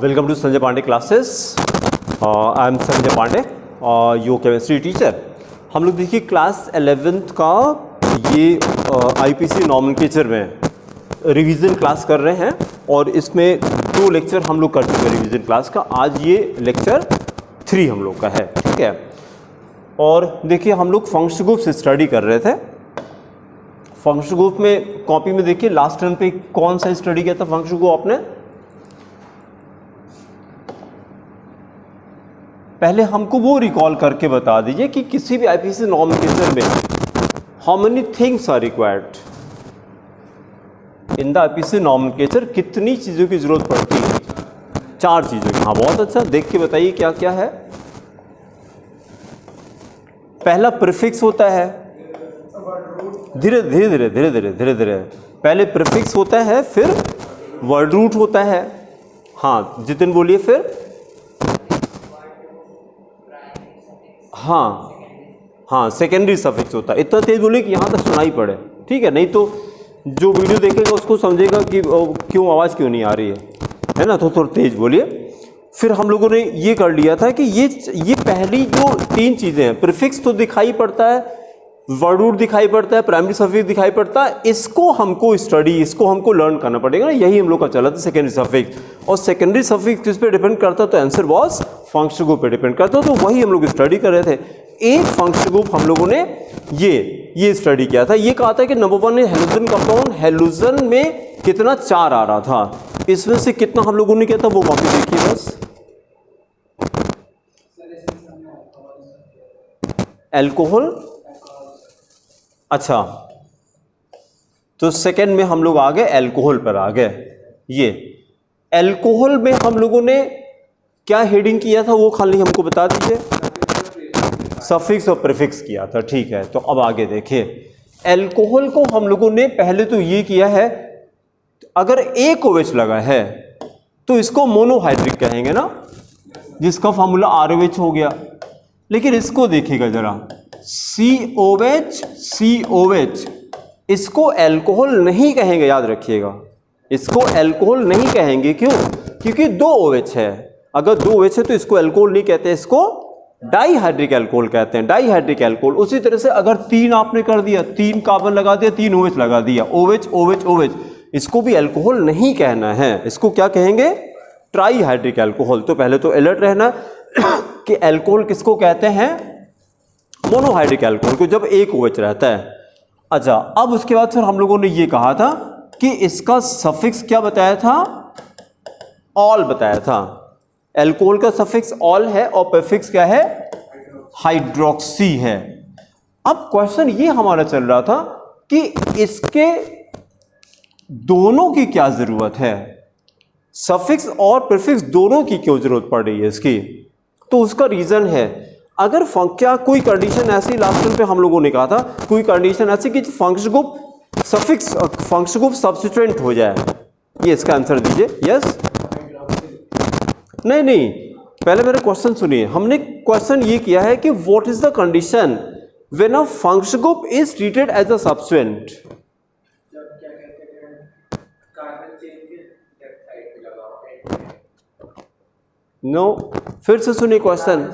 Welcome to Sanjay Pandey classes. I am Sanjay Pandey, your chemistry teacher. हम लोग देखिए क्लास 11th का ये आईपीसी नॉमेनक्लेचर में रिवीजन क्लास कर रहे हैं और इसमें 2 लेक्चर हम लोग कर चुके हैं रिवीजन क्लास का। आज ये लेक्चर 3 हम लोग का है, ठीक है। और देखिए हम लोग फंक्शन ग्रुप से स्टडी कर रहे थे। फंक्शन ग्रुप में कॉपी में देखिए लास्ट टर्म पे कौन सा स्टडी किया था फंक्शन ग्रुप आपने। पहले हमको वो रिकॉल करके बता दीजिए कि किसी भी आईपीसी नॉमेनक्लेचर में how many things are required in the IPC nomenclature, कितनी चीज़ों की जरूरत पड़ती है। 4 चीज़ों की। हाँ, बहुत अच्छा, देख के बताइए क्या क्या है। पहला प्रीफिक्स होता है, धीरे धीरे पहले प्रीफिक्स होता है, फिर वर्ड रूट होता है। हाँ जितिन बोलिए फिर। हाँ सेकेंडरी सफिक्स होता है। इतना तेज बोलिए कि यहाँ तक सुनाई पड़े, ठीक है। नहीं तो जो वीडियो देखेगा उसको समझेगा कि क्यों आवाज़ क्यों नहीं आ रही है ना। तो थोड़ा तेज बोलिए। फिर हम लोगों ने ये कर लिया था कि ये पहली जो 3 चीज़ें हैं, प्रीफिक्स तो दिखाई पड़ता है, वर्ड रूट दिखाई पड़ता है, प्राइमरी सफिक्स दिखाई पड़ता है। इसको हमको लर्न करना पड़ेगा ना। यही हम लोग का चला था सेकेंडरी सफिक्स। और सेकेंडरी सफिक्स किस पे डिपेंड करता, तो आंसर वॉज फंक्शन ग्रुप पे डिपेंड करता। तो वही हम लोग स्टडी कर रहे थे। एक फंक्शन ग्रुप हम लोगों ने ये स्टडी किया था। ये कहा था कि नंबर 1 है हेलोजन कंपाउंड। हेलोजन में कितना 4 आ रहा था, इसमें से कितना हम लोगों ने किया था वो कॉपी देखिए बस। एल्कोहल, अच्छा तो सेकेंड में हम लोग आ गए एल्कोहल पर आ गए। ये एल्कोहल में हम लोगों ने क्या हेडिंग किया था वो खाली हमको बता दीजिए। सफिक्स और प्रीफिक्स किया था, ठीक है। तो अब आगे देखिए, एल्कोहल को हम लोगों ने पहले तो ये किया है, अगर एक OH लगा है तो इसको मोनोहाइड्रिक कहेंगे ना, जिसका फॉर्मूला ROH हो गया। लेकिन इसको देखिएगा जरा, COH, इसको एल्कोहल नहीं कहेंगे, याद रखिएगा। इसको एल्कोहल नहीं कहेंगे, क्यों? क्योंकि 2 OH है। अगर 2 OH है तो इसको एल्कोहल नहीं कहते, इसको डाइहाइड्रिक एल्कोहल कहते हैं, डाइहाइड्रिक एल्कोहल। उसी तरह से अगर 3 आपने कर दिया, 3 कार्बन लगा दिया, 3 OH लगा दिया, OH, इसको भी एल्कोहल नहीं कहना है। इसको क्या कहेंगे? Trihydric alcohol. तो पहले तो अलर्ट रहना कि एल्कोहल किसको कहते हैं? मोनोहाइड्रिक एल्कोहल को, जब एक OH रहता है। अच्छा, अब उसके बाद फिर हम लोगों ने ये कहा था कि इसका सफिक्स क्या बताया था? ऑल बताया था। एल्कोहल का सफिक्स ऑल है और प्रीफिक्स क्या है? हाइड्रोक्सी है। अब क्वेश्चन ये हमारा चल रहा था कि इसके दोनों की क्या जरूरत है, सफिक्स और प्रीफिक्स दोनों की क्यों जरूरत पड़ रही है इसकी। तो उसका रीजन है, अगर क्या कोई कंडीशन ऐसी, लास्ट टाइम पे हम लोगों ने कहा था, कोई कंडीशन ऐसी कि function group suffix function group substituent हो जाए। ये इसका आंसर दीजिए। यस, नहीं, पहले मेरा क्वेश्चन सुनिए। हमने क्वेश्चन ये किया है कि what is the condition when a function group is treated as a substituent. No, फिर से सुनिए क्वेश्चन,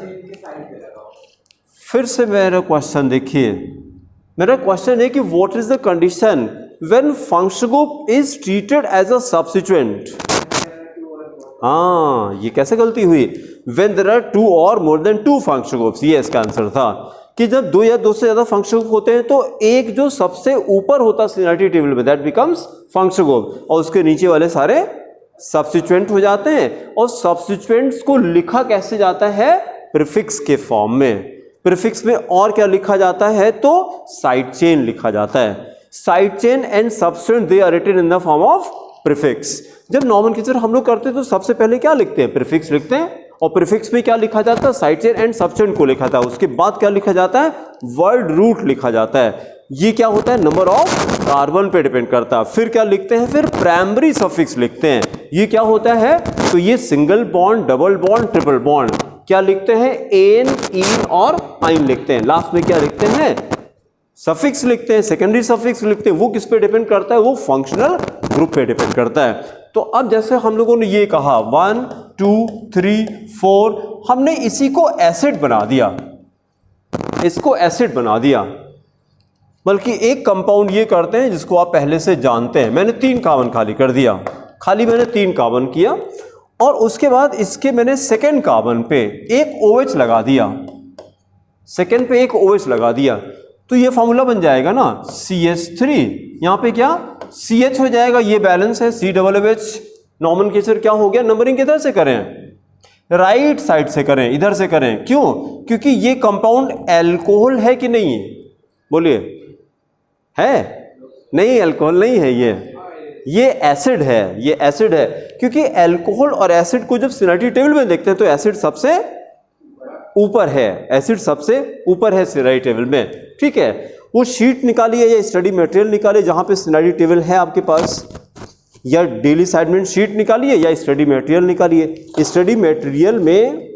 फिर से मेरा क्वेश्चन देखिए। मेरा क्वेश्चन है कि what is the condition when function group is treated as a substituent. हाँ, ये कैसे गलती हुई? When there are 2 or more than 2 function groups, ये इसका आंसर था कि जब 2 या 2 से ज्यादा फंक्शन ग्रुप होते हैं तो एक जो सबसे ऊपर होता है सीनियरिटी टेबल में, दैट बिकम्स फंक्शन ग्रुप, और उसके नीचे वाले सारे सब्स्टिट्यूएंट हो जाते हैं। और सब्स्टिट्यूएंट्स को लिखा कैसे जाता है? प्रीफिक्स के फॉर्म में। प्रीफिक्स में और क्या लिखा जाता है? तो साइड चेन लिखा जाता है। Side chain and substituent they are written in the form of prefix. जब नॉमेनक्लेचर हम लोग करते हैं तो सबसे पहले क्या लिखते हैं? प्रीफिक्स लिखते हैं। और प्रीफिक्स में क्या लिखा जाता है? साइड चेन एंड सब्स्टिट्यूएंट को लिखा था। उसके बाद क्या लिखा जाता है? वर्ड रूट लिखा जाता है। ये क्या होता है? नंबर ऑफ कार्बन पे डिपेंड करता है। फिर क्या लिखते हैं? फिर प्राइमरी सफिक्स लिखते हैं। ये क्या होता है? तो ये single bond, double bond, triple bond क्या लिखते हैं? एन, इन और आइन लिखते हैं। लास्ट में क्या लिखते हैं? सफिक्स लिखते हैं, सेकेंडरी सफिक्स लिखते हैं। वो किस पे डिपेंड करता है? वो फंक्शनल ग्रुप पे डिपेंड करता है। तो अब जैसे हम लोगों ने ये कहा 1 2 3 4, हमने इसी को एसिड बना दिया, इसको एसिड बना दिया। बल्कि एक कंपाउंड ये करते हैं जिसको आप पहले से जानते हैं, मैंने 3 कार्बन खाली कर दिया, खाली मैंने 3 कार्बन किया, और उसके बाद इसके मैंने सेकेंड कार्बन पे एक OH लगा दिया, सेकेंड पे एक OH लगा दिया, तो ये फॉर्मूला बन जाएगा ना CH3। यहां पे क्या CH हो जाएगा, ये बैलेंस है COOH। नॉमेनक्लेचर क्या हो गया, नंबरिंग किधर से करें, राइट साइड से करें, इधर से करें। क्यों, क्योंकि ये कंपाउंड एल्कोहल है कि नहीं है, बोलिए है, नहीं अल्कोहल नहीं है, ये एसिड है, ये एसिड है। क्योंकि अल्कोहल और एसिड को जब सिनर्जी टेबल में देखते हैं तो एसिड सबसे ऊपर है, एसिड सबसे ऊपर है सिनर्जी टेबल में। ठीक है, वो शीट निकालिए या स्टडी मटेरियल निकालिए जहां पे सिनर्जी टेबल है आपके पास, या डेली असाइनमेंट शीट निकालिए या स्टडी मटेरियल निकालिए। स्टडी मटेरियल में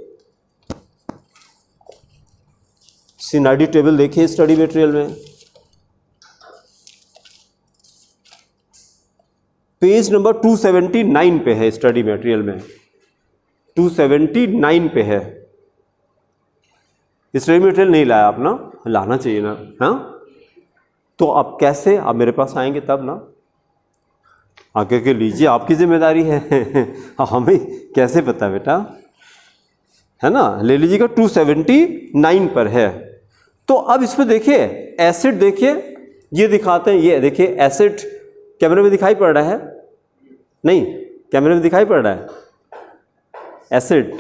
सिनर्जी टेबल देखिए, स्टडी मटेरियल में पेज नंबर 279 पे है, स्टडी मटेरियल में 279 पे है। स्टडी मटेरियल नहीं लाया आप ना, लाना चाहिए ना, हाँ। तो अब कैसे, आप मेरे पास आएंगे तब ना, आगे के लीजिए, आपकी जिम्मेदारी है हमें कैसे पता बेटा, है ना, ले लीजिएगा। 279 पर है। तो अब इसमें देखिए एसिड, देखिए ये दिखाते हैं, ये देखिए एसिड कैमरे में दिखाई पड़ रहा है, नहीं कैमरे में दिखाई पड़ रहा है एसिड,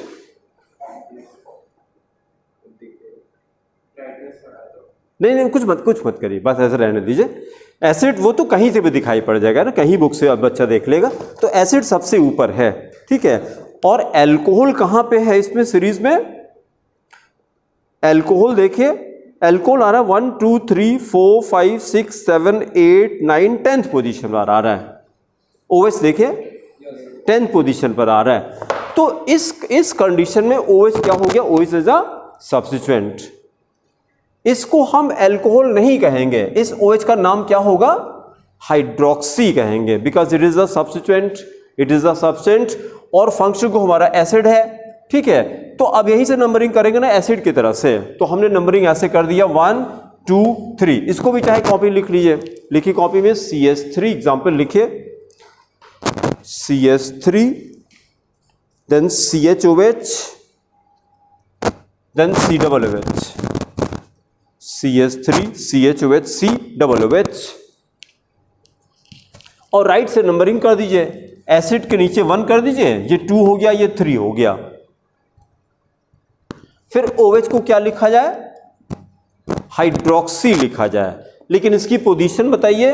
नहीं कुछ मत करिए, बस ऐसे रहने दीजिए। एसिड वो तो कहीं से भी दिखाई पड़ जाएगा ना, कहीं बुक से अब बच्चा देख लेगा। तो एसिड सबसे ऊपर है, ठीक है। और अल्कोहल कहाँ पे है इसमें सीरीज में, अल्कोहल देखिए, अल्कोहल आ रहा है 1 2 3 4 5 6 7 8 9 10th पोजीशन पर आ रहा है। OH देखिए 10th पोजीशन पर आ रहा है। तो इस कंडीशन में OH क्या हो गया, OH इज अ सब्स्टिट्यूएंट। इसको हम अल्कोहल नहीं कहेंगे, इस OH का नाम क्या होगा, हाइड्रोक्सी कहेंगे, because it is a substituent, it is a substance, और फंक्शन को हमारा एसिड है। ठीक है, तो अब यहीं से नंबरिंग करेंगे ना एसिड की तरफ से, तो हमने नंबरिंग ऐसे कर दिया 1 2 3। इसको भी चाहे कॉपी लिख लीजिए, लिखिए कॉपी में CH3 एग्जाम्पल लिखिए, CH3 then CHOH then COOH, CH3 CHOH COOH, और राइट से नंबरिंग कर दीजिए। एसिड के नीचे 1 कर दीजिए, ये 2 हो गया, ये 3 हो गया। फिर OH को क्या लिखा जाए, हाइड्रोक्सी लिखा जाए, लेकिन इसकी पोजीशन बताइए,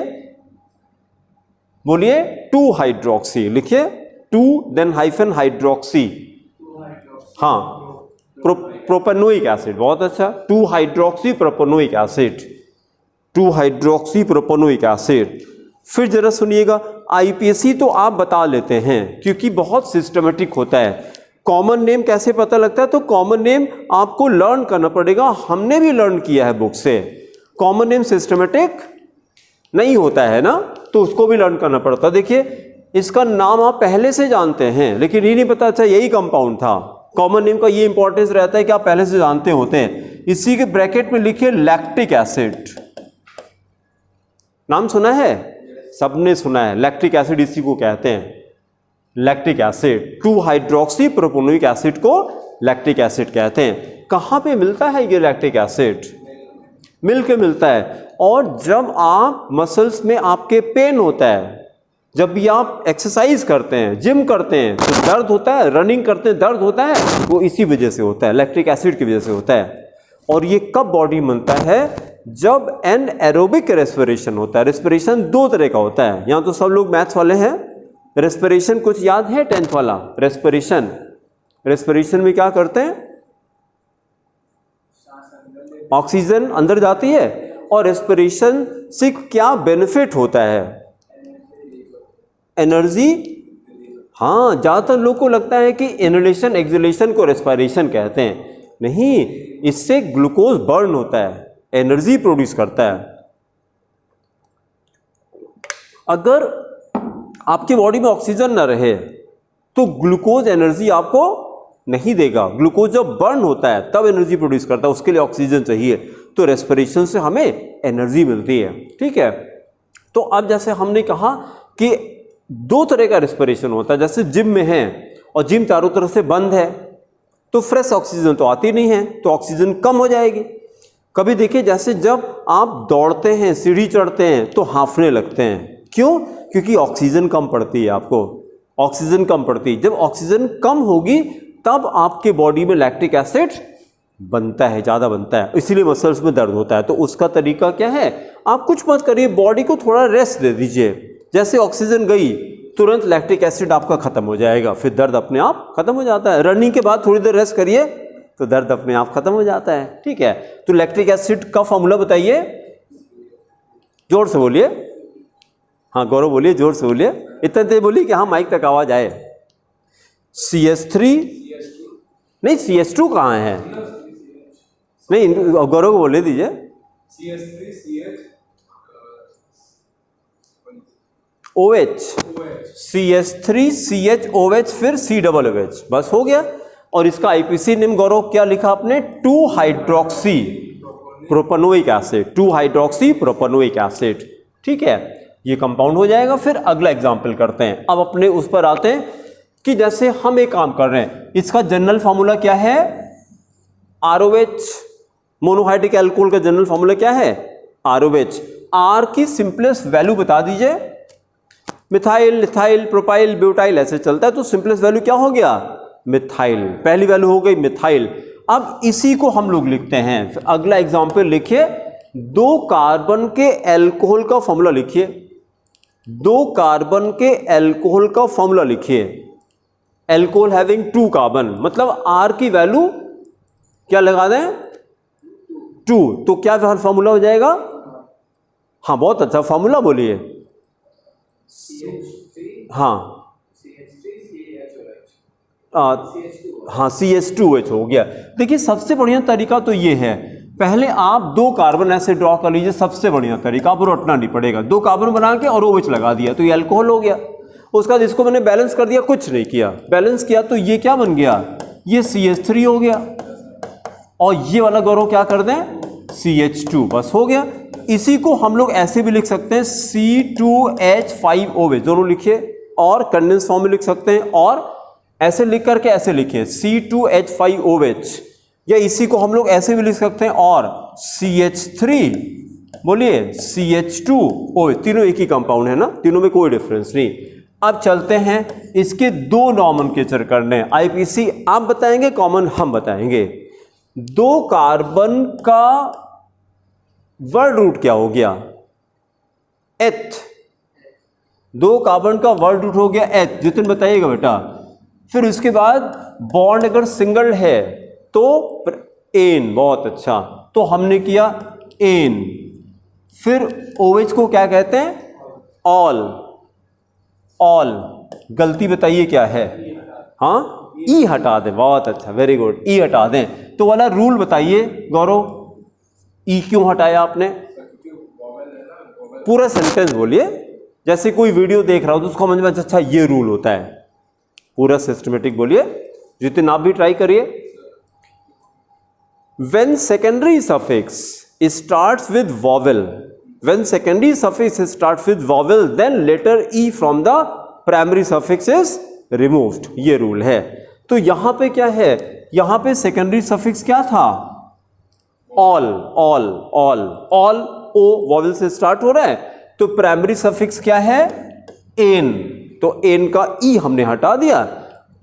बोलिए 2 हाइड्रोक्सी लिखिए, 2 देन हाइफन हाइड्रोक्सी, हाँ प्रोपेनोइक एसिड, बहुत अच्छा, 2 hydroxy propanoic acid, 2 hydroxy propanoic acid. फिर जरा सुनिएगा, IPAC तो आप बता लेते हैं क्योंकि बहुत सिस्टमेटिक होता है। कॉमन नेम कैसे पता लगता है, तो कॉमन नेम आपको लर्न करना पड़ेगा, हमने भी लर्न किया है बुक से। कॉमन नेम सिस्टमेटिक नहीं होता है ना, तो उसको भी लर्न करना पड़ता है। देखिए इसका नाम आप पहले से जानते हैं, लेकिन ये नहीं पता अच्छा यही कंपाउंड था। कॉमन नेम का ये इंपॉर्टेंस रहता है कि आप पहले से जानते होते हैं। इसी के ब्रैकेट में लिखिए लैक्टिक एसिड, नाम सुना है, सबने सुना है, लैक्टिक एसिड इसी को कहते हैं, lactic acid. 2 hydroxy propanoic acid को लैक्टिक एसिड कहते हैं। कहाँ पे मिलता है ये लैक्टिक एसिड, मिल के मिलता है। और जब आप मसल्स में आपके पेन होता है, जब भी आप एक्सरसाइज करते हैं, जिम करते हैं, तो दर्द होता है, रनिंग करते हैं दर्द होता है, वो इसी वजह से होता है, लैक्टिक एसिड की वजह से होता है। और ये कब बॉडी बनता है, जब एनाएरोबिक रेस्पिरेशन होता है। रेस्पिरेशन 2 तरह का होता है, यहाँ तो सब लोग मैथ्स वाले हैं। रेस्पिरेशन कुछ याद है 10th वाला, रेस्पिरेशन में क्या करते हैं, ऑक्सीजन अंदर जाती है, और रेस्पिरेशन से क्या बेनिफिट होता है, एनर्जी। हाँ, ज्यादातर लोग को लगता है कि इनहेलेशन एक्सहेलेशन को रेस्पिरेशन कहते हैं, नहीं, इससे ग्लूकोज बर्न होता है, एनर्जी प्रोड्यूस करता है। अगर आपकी बॉडी में ऑक्सीजन ना रहे तो ग्लूकोज एनर्जी आपको नहीं देगा। ग्लूकोज जब बर्न होता है तब एनर्जी प्रोड्यूस करता है, उसके लिए ऑक्सीजन चाहिए, तो रेस्पिरेशन से हमें एनर्जी मिलती है। ठीक है, तो अब जैसे हमने कहा कि दो तरह का रेस्पिरेशन होता है, जैसे जिम में है और जिम चारों तरफ से बंद है तो फ्रेश ऑक्सीजन तो आती नहीं है, तो ऑक्सीजन कम हो जाएगी। कभी देखिए जैसे जब आप दौड़ते हैं, सीढ़ी चढ़ते हैं तो हांफने लगते हैं, क्यों? क्योंकि ऑक्सीजन कम पड़ती है, आपको ऑक्सीजन कम पड़ती है। जब ऑक्सीजन कम होगी तब आपके बॉडी में लैक्टिक एसिड बनता है, ज़्यादा बनता है, इसीलिए मसल्स में दर्द होता है। तो उसका तरीका क्या है? आप कुछ मत करिए, बॉडी को थोड़ा रेस्ट दे दीजिए। जैसे ऑक्सीजन गई तुरंत लैक्टिक एसिड आपका खत्म हो जाएगा, फिर दर्द अपने आप खत्म हो जाता है। रनिंग के बाद थोड़ी देर रेस्ट करिए तो दर्द अपने आप खत्म हो जाता है। ठीक है, तो लैक्टिक एसिड का फॉर्मूला बताइए, जोर से बोलिए। हाँ गौरव बोलिए, जोर से बोलिए, इतना तेज बोलिए कि हाँ माइक तक आवाज आए। CH3 नहीं, CH2 कहाँ है? नहीं, गौरव को बोले दीजिए। OH, CH3CHOH फिर COOH, बस हो गया। और इसका IPC नेम गौरव क्या लिखा आपने? 2 hydroxy propanoic acid, 2 hydroxy propanoic acid. ठीक है, ये कंपाउंड हो जाएगा। फिर अगला एग्जाम्पल करते हैं। अब अपने उस पर आते हैं कि जैसे हम एक काम कर रहे हैं, इसका जनरल फॉर्मूला क्या है? ROH, मोनोहाइड्रिक एल्कोहल का जनरल फॉर्मूला क्या है? ROH। R की सिंपलेस्ट वैल्यू बता दीजिए। मिथाइल, इथाइल, प्रोपाइल, ब्यूटाइल ऐसे चलता है, तो सिंपलेस्ट वैल्यू क्या हो गया? मिथाइल। पहली वैल्यू हो गई मिथाइल। अब इसी को हम लोग लिखते हैं। फिर अगला एग्जाम्पल लिखिए, 2 कार्बन के एल्कोहल का फॉर्मूला लिखिए। 2 कार्बन के एल्कोहल का फॉर्मूला लिखिए। एल्कोहल हैविंग 2 कार्बन, मतलब R की वैल्यू क्या लगा दें? 2। तो क्या फॉर्मूला हो जाएगा? हाँ बहुत अच्छा फॉर्मूला बोलिए। हाँ हाँ CH2H हो गया। देखिए सबसे बढ़िया तरीका तो ये है, पहले आप 2 कार्बन ऐसे ड्रॉ कर लीजिए, सबसे बढ़िया तरीका, आपको रटना नहीं पड़ेगा। 2 कार्बन बना के और OH लगा दिया तो ये अल्कोहल हो गया। उसके बाद इसको मैंने बैलेंस कर दिया, कुछ नहीं किया, बैलेंस किया तो ये क्या बन गया? ये CH3 हो गया। और ये वाला गौरव क्या कर दें? CH2, बस हो गया। इसी को हम लोग ऐसे भी लिख सकते हैं, C2H5OH, दोनों लिखिए, और कंडेंस फॉर्म में लिख सकते हैं, और ऐसे लिख करके ऐसे लिखिए C2H5OH, या इसी को हम लोग ऐसे भी लिख सकते हैं, और CH3 बोलिए CH2OH, तीनों एक ही कंपाउंड है ना, तीनों में कोई डिफरेंस नहीं। अब चलते हैं इसके 2 नॉमेनक्लेचर करने। IPC आप बताएंगे, कॉमन हम बताएंगे। 2 कार्बन का वर्ड रूट क्या हो गया? एथ। 2 कार्बन का वर्ड रूट हो गया एथ, जितने बताइएगा बेटा। फिर उसके बाद बॉन्ड अगर सिंगल है तो एन, बहुत अच्छा, तो हमने किया एन। फिर OH को क्या कहते हैं? ऑल। ऑल, गलती बताइए क्या है? हाँ ई हटा दें, बहुत अच्छा, वेरी गुड, ई हटा दें। तो वाला रूल बताइए गौरव, ई क्यों हटाया आपने? पूरा सेंटेंस बोलिए, जैसे कोई वीडियो देख रहा हो तो उसको समझ में अच्छा ये रूल होता है। पूरा सिस्टमेटिक बोलिए, जितने आप भी ट्राई करिए। When secondary suffix starts with vowel, when secondary suffix starts with vowel, then letter E from the primary suffix is removed, ये रूल है। तो यहां पे क्या है? यहां पे सेकेंडरी सफिक्स क्या था? ऑल। ऑल ऑल ऑल, ओ वॉवेल से स्टार्ट हो रहा है, तो प्राइमरी सफिक्स क्या है? एन। तो एन का ई हमने हटा दिया,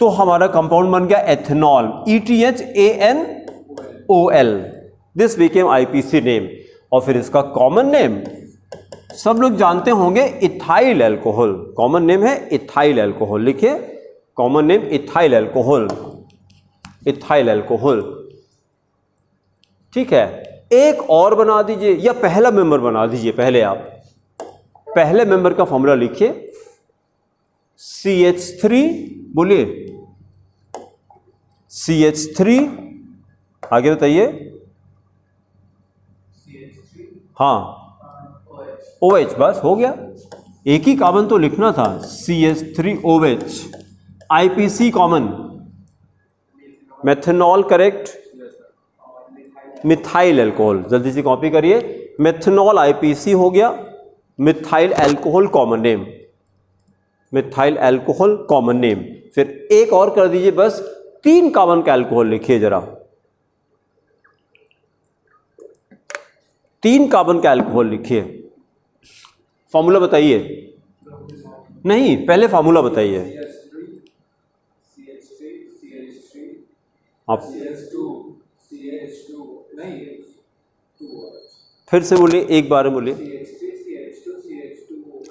तो हमारा कंपाउंड बन गया ethanol, ETHANOL। This became IPC name. और फिर इसका कॉमन नेम सब लोग जानते होंगे, इथाइल एल्कोहल। कॉमन नेम है इथाइल एल्कोहल, लिखिए common name ethyl alcohol, ethyl alcohol. ठीक है, एक और बना दीजिए, या पहला मेंबर बना दीजिए। पहले आप पहले मेंबर का फॉर्मूला लिखिए, CH3 बोलिए, CH3, आगे बताइए। हाँ OH, बस हो गया। एक ही कार्बन तो लिखना था, CH3OH, IPC common, methanol correct, methyl alcohol, जल्दी से कॉपी करिए, मेथनॉल IPC हो गया, methyl alcohol common name, methyl alcohol common name. फिर एक और कर दीजिए, बस 3 कार्बन का अल्कोहल लिखिए जरा, 3 कार्बन का अल्कोहल लिखिए। फॉर्मूला बताइए, नहीं पहले फॉर्मूला बताइए आप, फिर से बोलिए, एक बार बोलिए।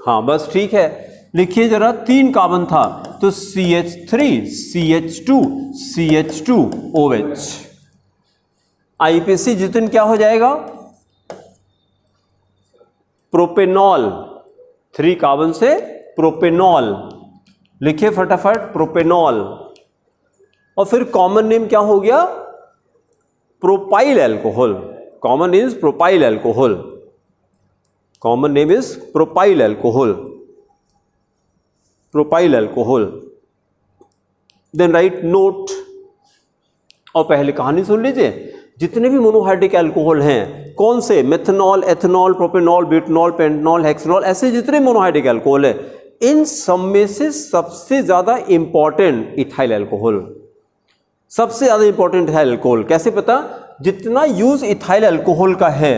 हाँ बस ठीक है, लिखिए जरा, 3 कार्बन था तो CH3 CH2 CH2OH, IPC जितन क्या हो जाएगा, प्रोपेनॉल, 3 कार्बन से प्रोपेनॉल, लिखिए फटाफट प्रोपेनॉल। और फिर कॉमन नेम क्या हो गया, propyl alcohol, common is propyl alcohol, common name is propyl alcohol, propyl alcohol. Then right note, और पहले कहानी सुन लीजिए, जितने भी मोनोहाइड्रिक अल्कोहल हैं, कौन से, methanol, ethanol, propanol, butanol, pentanol, hexanol, ऐसे जितने मोनोहाइड्रिक अल्कोहल है, इन सब में से सबसे ज्यादा इंपॉर्टेंट इथाइल अल्कोहल, सबसे ज्यादा इंपॉर्टेंट इथाइल अल्कोहल। कैसे पता, जितना यूज इथाइल अल्कोहल का है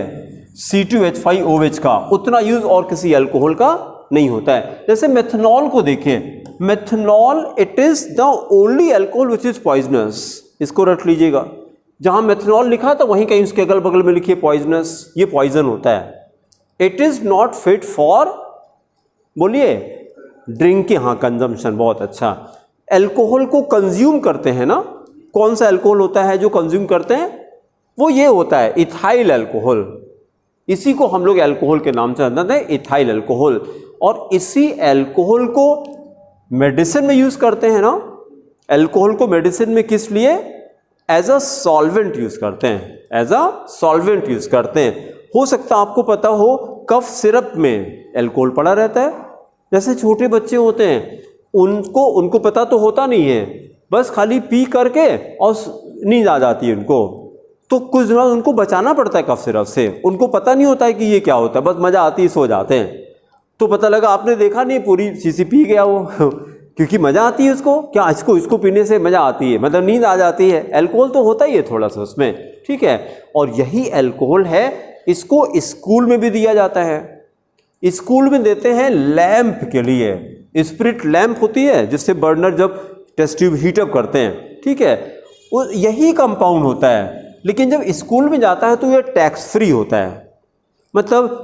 C2H5OH का, उतना यूज और किसी अल्कोहल का नहीं होता है। जैसे मेथनॉल को देखें, methanol it is the only alcohol which is poisonous, इसको रट लीजिएगा, जहां मेथनॉल लिखा था वहीं कहीं उसके अगल बगल में लिखिए पॉइजनस, ये पॉइजन होता है। It is not fit for, बोलिए, ड्रिंकिंग, हाँ कंजम्पशन, बहुत अच्छा। अल्कोहल को कंज्यूम करते हैं ना, कौन सा अल्कोहल होता है जो कंज्यूम करते हैं, वो ये होता है इथाइल अल्कोहल, इसी को हम लोग अल्कोहल के नाम से जानते हैं, इथाइल अल्कोहल। और इसी अल्कोहल को मेडिसिन में यूज करते हैं ना, अल्कोहल को मेडिसिन में किस लिए, एज अ सॉल्वेंट यूज करते हैं, एज अ सॉल्वेंट यूज करते हैं। हो सकता है आपको पता हो, कफ सिरप में अल्कोहल पड़ा रहता है। जैसे छोटे बच्चे होते हैं, उनको पता तो होता नहीं है, बस खाली पी करके और नींद आ जाती है उनको, तो कुछ दिनों उनको बचाना पड़ता है कफ सिरप से, उनको पता नहीं होता है कि ये क्या होता है, बस मजा आती है, सो जाते हैं। तो पता लगा आपने देखा नहीं, पूरी शीशी पी गया वो क्योंकि मजा आती है उसको, क्या इसको पीने से मजा आती है, मतलब नींद आ जाती है। अल्कोहल तो होता ही है थोड़ा सा उसमें, ठीक है। और यही अल्कोहल है, इसको स्कूल में भी दिया जाता है, स्कूल में देते हैं लैंप के लिए, स्पिरिट लैंप होती है जिससे बर्नर जब टेस्ट ट्यूब हीटअप करते हैं, ठीक है, वो यही कंपाउंड होता है। लेकिन जब स्कूल में जाता है तो ये टैक्स फ्री होता है, मतलब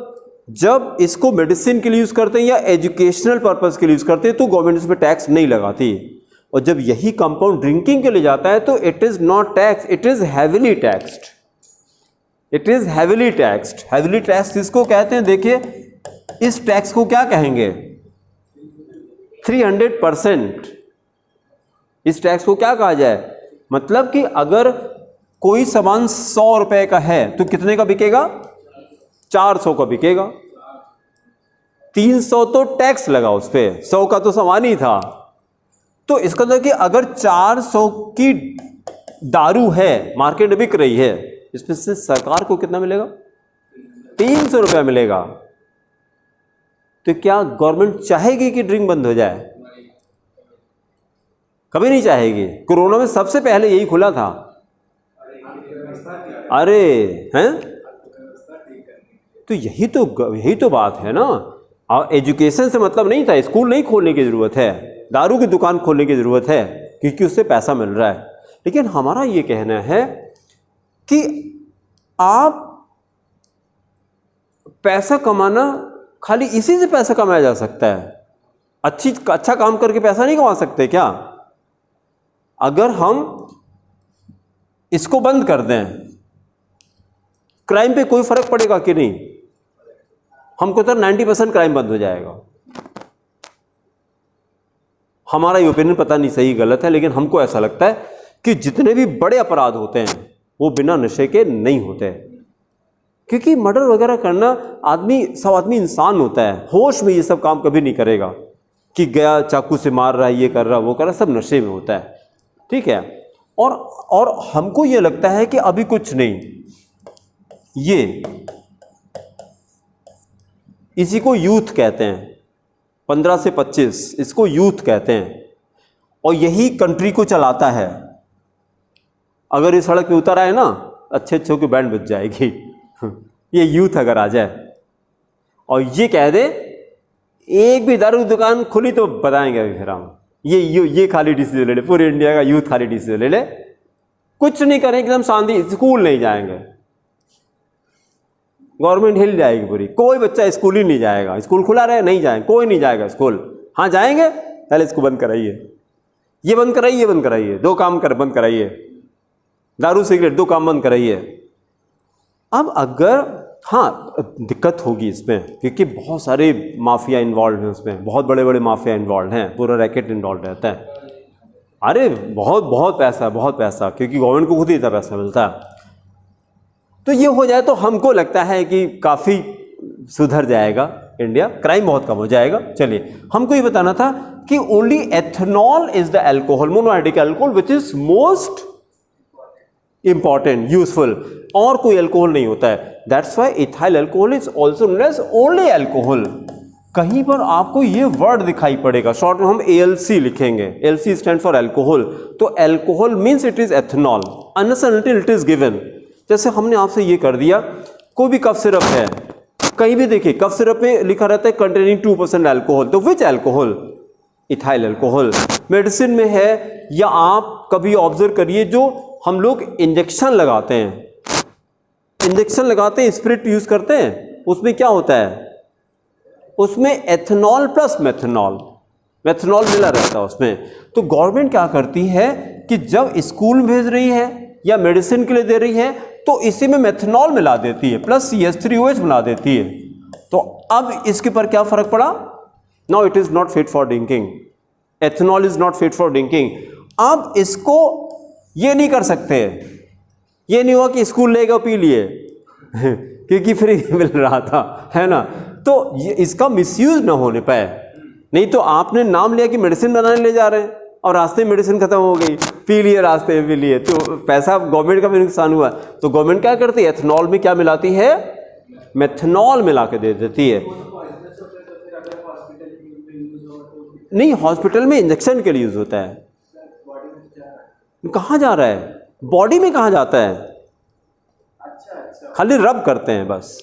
जब इसको मेडिसिन के लिए यूज करते हैं या एजुकेशनल पर्पस के लिए यूज करते हैं तो गवर्नमेंट इस पर टैक्स नहीं लगाती। और जब यही कंपाउंड ड्रिंकिंग के लिए जाता है तो it is not tax, it is heavily taxed, it is heavily taxed. Heavily tax किसको कहते हैं, देखिए इस टैक्स को क्या कहेंगे, 300%। इस टैक्स को क्या कहा जाए, मतलब कि अगर कोई सामान 100 रुपए का है तो कितने का बिकेगा, 400 का बिकेगा। 300 तो टैक्स लगा उस पर, 100 का तो सामान ही था। तो इसका मतलब कि अगर 400 की दारू है, मार्केट में बिक रही है, इसमें से सरकार को कितना मिलेगा, 300 रुपया मिलेगा। तो क्या गवर्नमेंट चाहेगी कि ड्रिंक बंद हो जाए, कभी नहीं चाहेगी। कोरोना में सबसे पहले यही खुला था, अरे हैं, तो यही तो बात है ना। एजुकेशन से मतलब नहीं था, स्कूल नहीं खोलने की जरूरत है, दारू की दुकान खोलने की जरूरत है क्योंकि उससे पैसा मिल रहा है। लेकिन हमारा ये कहना है कि आप पैसा कमाना, खाली इसी से पैसा कमाया जा सकता है, अच्छा काम करके पैसा नहीं कमा सकते क्या। अगर हम इसको बंद कर दें, क्राइम पे कोई फर्क पड़ेगा कि नहीं, हमको तो 90% क्राइम बंद हो जाएगा। हमारा ये ओपिनियन पता नहीं सही गलत है, लेकिन हमको ऐसा लगता है कि जितने भी बड़े अपराध होते हैं वो बिना नशे के नहीं होते। क्योंकि मर्डर वगैरह करना सब आदमी इंसान होता है, होश में ये सब काम कभी नहीं करेगा कि गया चाकू से मार रहा है, ये कर रहा वो कर रहा, सब नशे में होता है, ठीक है। और हमको ये लगता है कि अभी कुछ नहीं, ये इसी को यूथ कहते हैं, 15 से 25 इसको यूथ कहते हैं, और यही कंट्री को चलाता है। अगर इस सड़क पे उतर आए ना, अच्छे अच्छों की बैंड बज जाएगी ये यूथ अगर आ जाए और ये कह दे एक भी दारू दुकान खुली तो बताएंगे अभी फिर हम ये खाली डिसीजन ले ले, पूरे इंडिया का यूथ खाली डिसीजन ले ले, कुछ नहीं करें, एकदम शांति, स्कूल नहीं जाएंगे, गवर्नमेंट हिल जाएगी पूरी, कोई बच्चा स्कूल ही नहीं जाएगा, स्कूल खुला रहे नहीं जाएंगे, कोई नहीं जाएगा स्कूल। हाँ जाएंगे, पहले इसको बंद कराइए, ये बंद कराइए, ये बंद कराइए, दो काम बंद कराइए, दारू सिगरेट दो काम बंद कराइए। अब अगर हाँ दिक्कत होगी इसमें, क्योंकि बहुत सारे माफिया इन्वॉल्व हैं उसमें, बहुत बड़े बड़े माफिया इन्वॉल्व हैं, पूरा रैकेट इन्वॉल्व रहता है। अरे बहुत पैसा, क्योंकि गवर्नमेंट को खुद ही इतना पैसा मिलता है। तो ये हो जाए तो हमको लगता है कि काफ़ी सुधर जाएगा इंडिया, क्राइम बहुत कम हो जाएगा। चलिए, हमको ये बताना था कि only ethanol is the alcohol, monohydric alcohol which is most important, useful, और कोई अल्कोहल नहीं होता है। That's why ethyl alcohol is also known as only alcohol. कहीं पर आपको ये वर्ड दिखाई पड़ेगा, शॉर्ट में हम ALC लिखेंगे, ALC स्टैंड फॉर अल्कोहल। तो alcohol means it is ethanol unless and until it is given. जैसे हमने आपसे ये कर दिया, कोई भी कफ सिरप है, कहीं भी देखिए कफ सिरप में लिखा रहता है कंटेनिंग 2% अल्कोहल, तो विच अल्कोहल? Ethyl alcohol. मेडिसिन में है, या आप कभी ऑब्जर्व करिए जो हम लोग इंजेक्शन लगाते हैं, स्पिरिट यूज करते हैं, उसमें क्या होता है? उसमें एथेनॉल प्लस मेथनॉल मिला रहता है उसमें। तो गवर्नमेंट क्या करती है कि जब स्कूल भेज रही है या मेडिसिन के लिए दे रही है तो इसी में मेथनॉल मिला देती है, प्लस CH3OH मिला देती है। तो अब इसके पर क्या फर्क पड़ा? Now it is not fit for drinking, ethanol is not fit for drinking. अब इसको ये नहीं कर सकते, ये नहीं हुआ कि स्कूल ले गए पी लिए क्योंकि फ्री मिल रहा था, है ना। तो ये इसका मिसयूज ना होने पाए, नहीं तो आपने नाम लिया कि मेडिसिन बनाने ले जा रहे हैं और रास्ते में मेडिसिन खत्म हो गई, पी लिए, रास्ते में पी लिए, तो पैसा गवर्नमेंट का भी नुकसान हुआ। तो गवर्नमेंट क्या करती है? एथेनॉल में क्या मिलाती है? मेथनॉल मिला के दे देती है। नहीं, हॉस्पिटल में इंजेक्शन के लिए यूज होता है। कहाँ जा रहा है? बॉडी में कहाँ जाता है? खाली रब करते हैं बस।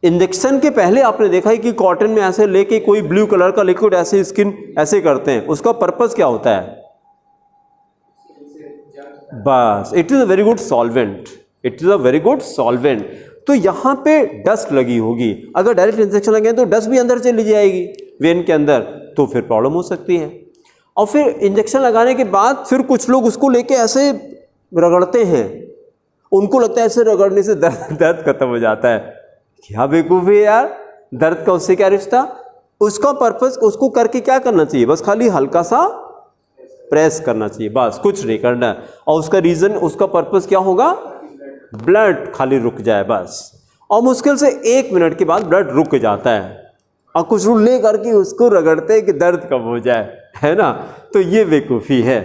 इंजेक्शन के पहले आपने देखा है कि कॉटन में ऐसे लेके कोई ब्लू कलर का लिक्विड ऐसे स्किन ऐसे करते हैं, उसका पर्पस क्या होता है? बस, it is a very good solvent, it is a very good solvent. तो यहाँ पे डस्ट लगी होगी, अगर डायरेक्ट इंजेक्शन लगे तो डस्ट भी अंदर चली जाएगी वेन के अंदर, तो फिर प्रॉब्लम हो सकती है। और फिर इंजेक्शन लगाने के बाद फिर कुछ लोग उसको लेके ऐसे रगड़ते हैं, उनको लगता है ऐसे रगड़ने से दर्द खत्म हो जाता है। क्या बेवकूफ़ी है यार, दर्द का उससे क्या रिश्ता? उसका पर्पस, उसको करके क्या करना चाहिए? बस खाली हल्का सा प्रेस करना चाहिए, बस कुछ नहीं करना है। और उसका रीज़न, उसका पर्पस क्या होगा? ब्लड खाली रुक जाए बस। और मुश्किल से 1 मिनट के बाद ब्लड रुक जाता है और कुछ ले करके उसको रगड़ते हैं कि दर्द कम हो जाए, है ना। तो ये बेवकूफ़ी है।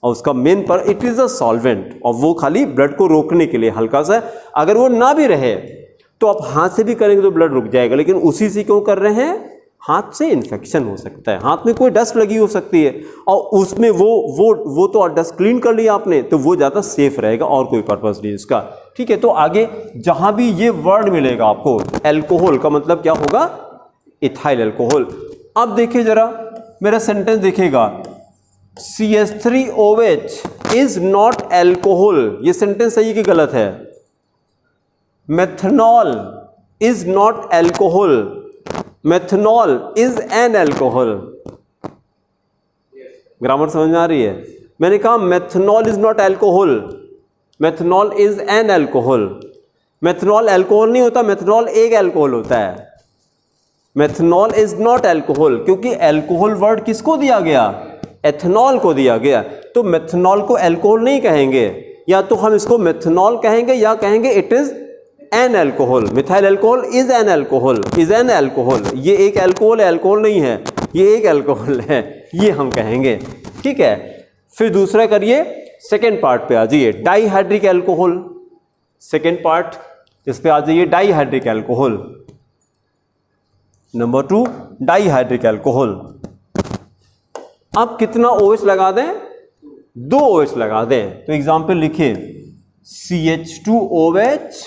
और उसका मेन पर इट इज़ अ सॉल्वेंट, और वो खाली ब्लड को रोकने के लिए हल्का सा। अगर वो ना भी रहे तो आप हाथ से भी करेंगे तो ब्लड रुक जाएगा, लेकिन उसी से क्यों कर रहे हैं? हाथ से इन्फेक्शन हो सकता है, हाथ में कोई डस्ट लगी हो सकती है, और उसमें वो तो डस्ट क्लीन कर लिया आपने, तो वो ज़्यादा सेफ रहेगा, और कोई पर्पस नहीं इसका। ठीक है, तो आगे जहाँ भी ये वर्ड मिलेगा आपको, अल्कोहल का मतलब क्या होगा? Ethyl alcohol. अब देखिए जरा मेरा सेंटेंस देखिएगा, CH3OH इज नॉट अल्कोहल। ये सेंटेंस सही कि गलत है? Methanol is not alcohol, methanol is an alcohol. Grammar समझ में आ रही है? मैंने कहा methanol is not alcohol, methanol is an alcohol. Methanol alcohol नहीं होता, मेथनॉल एक अल्कोहल होता है। मेथनॉल इज नॉट अल्कोहल, क्योंकि अल्कोहल वर्ड किसको दिया गया? एथेनॉल को दिया गया। तो मेथनॉल को अल्कोहल नहीं कहेंगे, या तो हम इसको मेथनॉल कहेंगे या कहेंगे it is an alcohol, methyl alcohol is an alcohol, is an alcohol, ये एक अल्कोहल है, अल्कोहल नहीं है, ये एक अल्कोहल है, ये हम कहेंगे। ठीक है, फिर दूसरा करिए, सेकेंड पार्ट पे आ जाइए, डाईहाइड्रिक अल्कोहल। सेकेंड पार्ट इस पे आ जाइए, dihydric alcohol. Number 2 dihydric alcohol. अब कितना OH लगा दें? 2 OH लगा दें। तो एग्जाम्पल लिखिए CH2OH,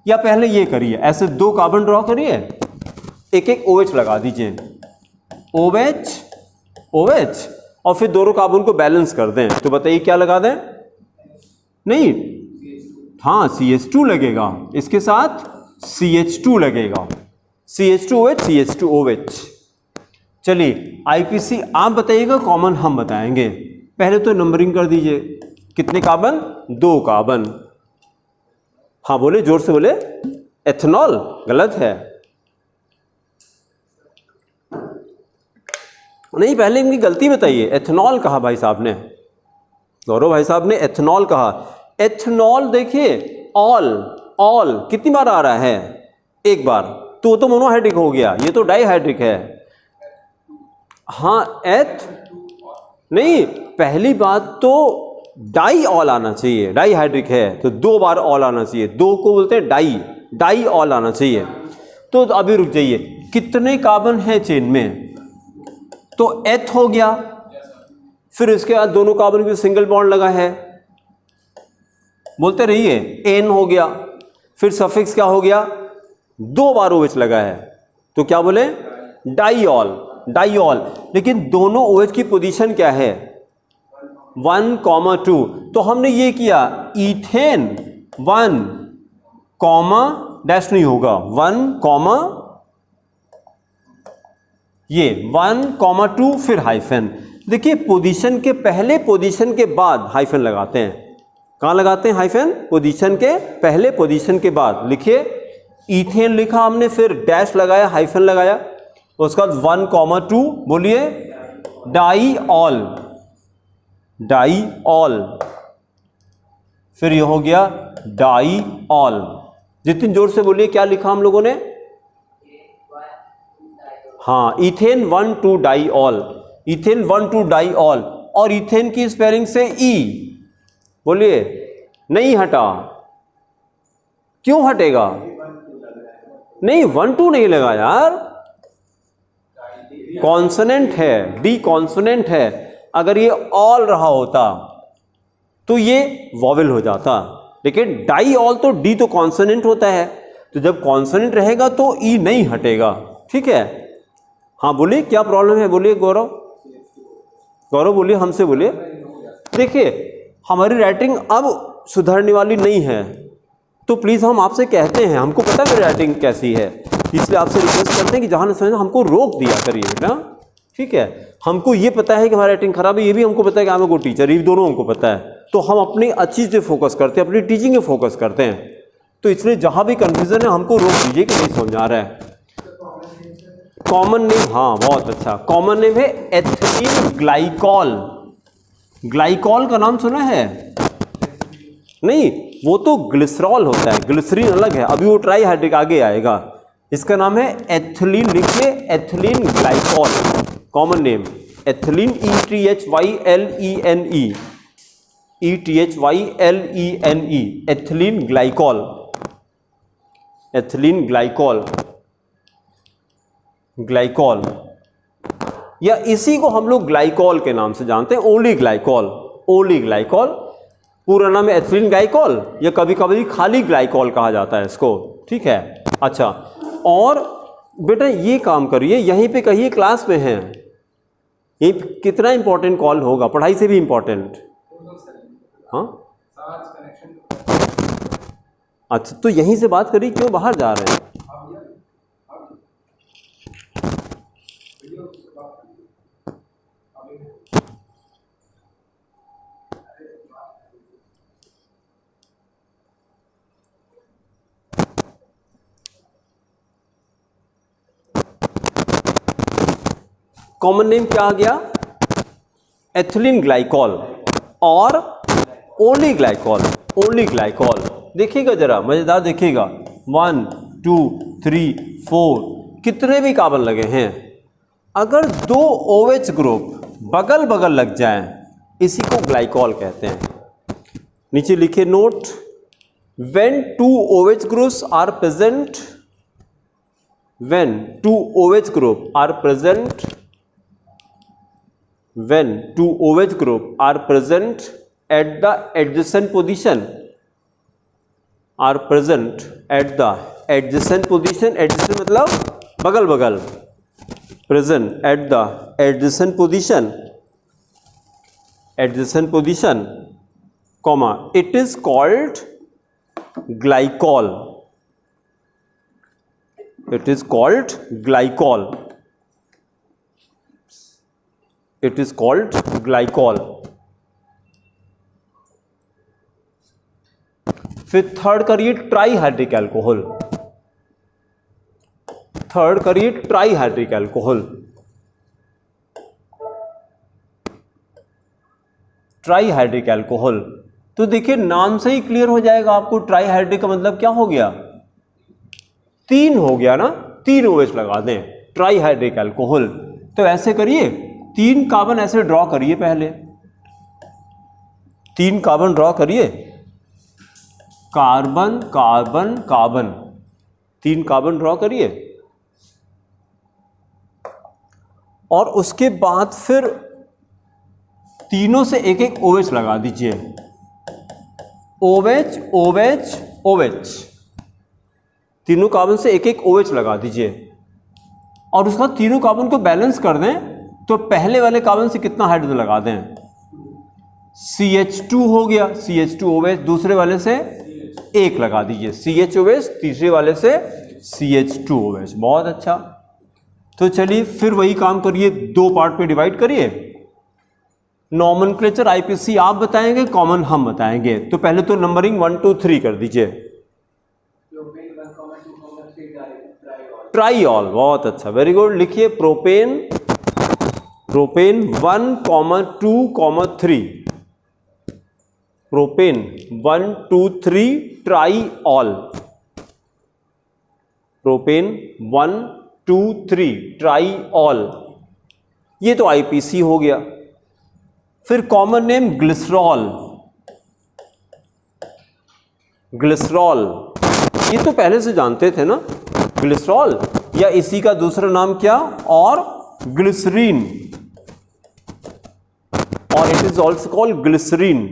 या पहले ये करिए, ऐसे 2 कार्बन ड्रॉ करिए, एक एक OH लगा दीजिए, OH OH, और फिर दोनों कार्बन को बैलेंस कर दें। तो बताइए क्या लगा दें? नहीं, हाँ CH2 लगेगा, इसके साथ CH2 लगेगा, CH2OH CH2OH। चलिए IPC आप बताइएगा, कॉमन हम बताएंगे। पहले तो नंबरिंग कर दीजिए, कितने कार्बन? 2 कार्बन। हाँ बोले, जोर से बोले। एथेनॉल गलत है, नहीं पहले इनकी गलती बताइए। एथेनॉल कहा भाई साहब ने, गौरव भाई साहब ने एथेनॉल कहा। एथेनॉल देखिए, ऑल कितनी बार आ रहा है? एक बार, तो वो तो मोनोहाइड्रिक हो गया, ये तो डाईहाइड्रिक है। हाँ नहीं, पहली बात तो डाई ऑल आना चाहिए, डाईहाइड्रिक है तो 2 बार ऑल आना चाहिए, 2 को बोलते हैं डाई ऑल आना चाहिए। तो अभी रुक जाइए, कितने कार्बन है चेन में? तो एथ हो गया, फिर इसके बाद दोनों कार्बन की सिंगल बॉन्ड लगा है, बोलते रहिए, एन हो गया, फिर सफिक्स क्या हो गया? 2 बार OH लगा है, तो क्या बोले? डाईऑल। लेकिन दोनों OH की पोजीशन क्या है? 1,2। तो हमने ये किया, इथेन 1, डैश नहीं होगा, 1, ये 1,2 फिर हाइफन। देखिए पोजीशन के पहले, पोजीशन के बाद हाइफन लगाते हैं। कहाँ लगाते हैं हाइफन? पोजीशन के पहले, पोजीशन के बाद। लिखिए इथेन लिखा हमने, फिर डैश लगाया, हाइफन लगाया, उसके बाद 1,2 बोलिए डाईऑल, फिर ये हो गया डाईऑल। जितनी जोर से बोलिए, क्या लिखा हम लोगों ने? हाँ, इथेन 1,2 डाईऑल, इथेन 1,2 डाईऑल। और इथेन की स्पेलिंग से ई बोलिए, नहीं हटा, क्यों हटेगा? नहीं 1,2 नहीं लगा यार, कॉन्सोनेंट है, डी कॉन्सोनेंट है। अगर ये ऑल रहा होता तो ये वॉवेल हो जाता, लेकिन डाईऑल तो डी तो कॉन्सोनेंट होता है, तो जब कॉन्सोनेंट रहेगा तो ई नहीं हटेगा। ठीक है, हाँ बोलिए क्या प्रॉब्लम है? बोलिए गौरव बोलिए, हमसे बोलिए। देखिए हमारी राइटिंग अब सुधरने वाली नहीं है, तो प्लीज़ हम आपसे कहते हैं, हमको पता है राइटिंग कैसी है, इसलिए आपसे रिक्वेस्ट करते हैं कि जहाँ न समझना हमको रोक दिया करिए बेटा। ठीक है, हमको ये पता है कि हमारी राइटिंग खराब है, ये भी हमको पता है कि हम को टीचर, ये दोनों हमको पता है, तो हम अपनी अच्छी से फोकस करते हैं, अपनी टीचिंग में फोकस करते हैं। तो इसलिए जहाँ भी कंफ्यूजन है हमको रोक दीजिए कि नहीं समझ आ रहा है। कॉमन नेम, हाँ बहुत अच्छा, कॉमन नेम है एथिलीन ग्लाइकॉल। ग्लाइकॉल का नाम सुना है? नहीं, वो तो ग्लिसरॉल होता है, ग्लिसरीन अलग है, अभी वो ट्राईहाइड्रिक आगे आएगा। इसका नाम है एथिलीन, लिखिए ethylene glycol, common name ethylene, ETHYLENE, ETHYLENE, ethylene glycol, ethylene glycol, glycol, या इसी को हम लोग ग्लाइकॉल के नाम से जानते हैं, ओनली ग्लाइकॉल, ओनली ग्लाइकॉल। पूरा नाम है एथिलीन ग्लाइकॉल, या कभी कभी खाली ग्लाइकॉल कहा जाता है इसको। ठीक है, अच्छा, और बेटा ये काम करिए, यहीं पे कहिए क्लास में है, ये कितना इंपॉर्टेंट कॉल होगा, पढ़ाई से भी इंपॉर्टेंट। हाँ अच्छा, तो यहीं से बात करिए, क्यों बाहर जा रहे हैं? कॉमन नेम क्या आ गया? एथिलीन ग्लाइकॉल और ओनली ग्लाइकॉल, ओनली ग्लाइकॉल। देखिएगा जरा, मजेदार देखिएगा, 1 2 3 4 कितने भी कार्बन लगे हैं, अगर दो OH ग्रुप बगल बगल लग जाएं, इसी को ग्लाइकॉल कहते हैं। नीचे लिखिए note, when two OH groups are present, when two OH group are present, when two OH group are present at the adjacent position, are present at the adjacent position, adjacent मतलब बगल बगल, present at the adjacent position, adjacent position, comma, it is called glycol, it is called glycol, it is called glycol। फिर third करिए trihydric alcohol, third करिए trihydric alcohol. Trihydric alcohol, तो देखिए नाम से ही क्लियर हो जाएगा आपको ट्राईहाइड्रिक का मतलब क्या हो गया, तीन हो गया ना, तीन OH लगा दें, ट्राईहाइड्रिक अल्कोहल। तो ऐसे करिए, तीन कार्बन ऐसे ड्रॉ करिए, पहले तीन कार्बन ड्रॉ करिए, कार्बन कार्बन कार्बन, तीन कार्बन ड्रॉ करिए, और उसके बाद फिर तीनों से एक एक OH लगा दीजिए, OH OH OH, तीनों कार्बन से एक एक OH लगा दीजिए, और उसका तीनों कार्बन को बैलेंस कर दें, तो पहले वाले कार्बन से कितना हाइड्रोजन लगा दें, CH2 हो गया, CH2OH, दूसरे वाले से एक लगा दीजिए, CHOH, तीसरे वाले से CH2OH। बहुत अच्छा। तो चलिए फिर वही काम करिए, दो पार्ट में डिवाइड करिए। नॉमेनक्लेचर IPC आप बताएंगे, कॉमन हम बताएंगे। तो पहले तो नंबरिंग 1 2 3 कर दीजिए। ट्राईऑल, बहुत अच्छा, वेरी गुड। लिखिए प्रोपेन, प्रोपेन 1 2 3, प्रोपेन 1 2 3 ट्राईऑल, प्रोपेन 1 2 3 ट्राईऑल, ये तो IPC हो गया। फिर कॉमन नेम ग्लिसरॉल, ग्लिसरॉल ये तो पहले से जानते थे ना, ग्लिसरॉल, या इसी का दूसरा नाम क्या, और ग्लिसरीन, और it is also called glycerine,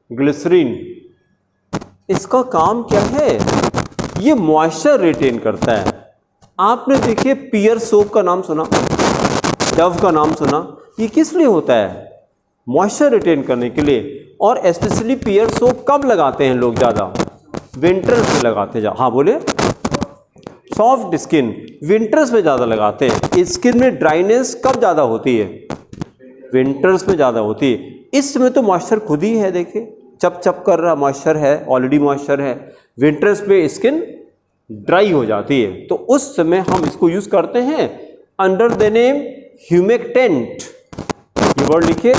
glycerine. इसका काम क्या है, ये मॉइस्चर रिटेन करता है। आपने देखिए पियर सोप का नाम सुना, डव का नाम सुना, ये किस लिए होता है, मॉइस्चर रिटेन करने के लिए। और स्पेशली पियर सोप कब लगाते हैं लोग ज़्यादा, विंटर्स में लगाते हैं। हाँ बोले, सॉफ्ट स्किन विंटर्स में ज़्यादा लगाते हैं। स्किन में ड्राइनेस कब ज़्यादा होती है, विंटर्स में ज़्यादा होती है। इस समय तो मॉइस्चर खुद ही है, देखिए चप चप कर रहा मॉइस्चर है, ऑलरेडी मॉइस्चर है। विंटर्स में स्किन ड्राई हो जाती है, तो उस समय हम इसको यूज़ करते हैं अंडर द नेम ह्यूमेक्टेंट। ये वर्ड लिखिए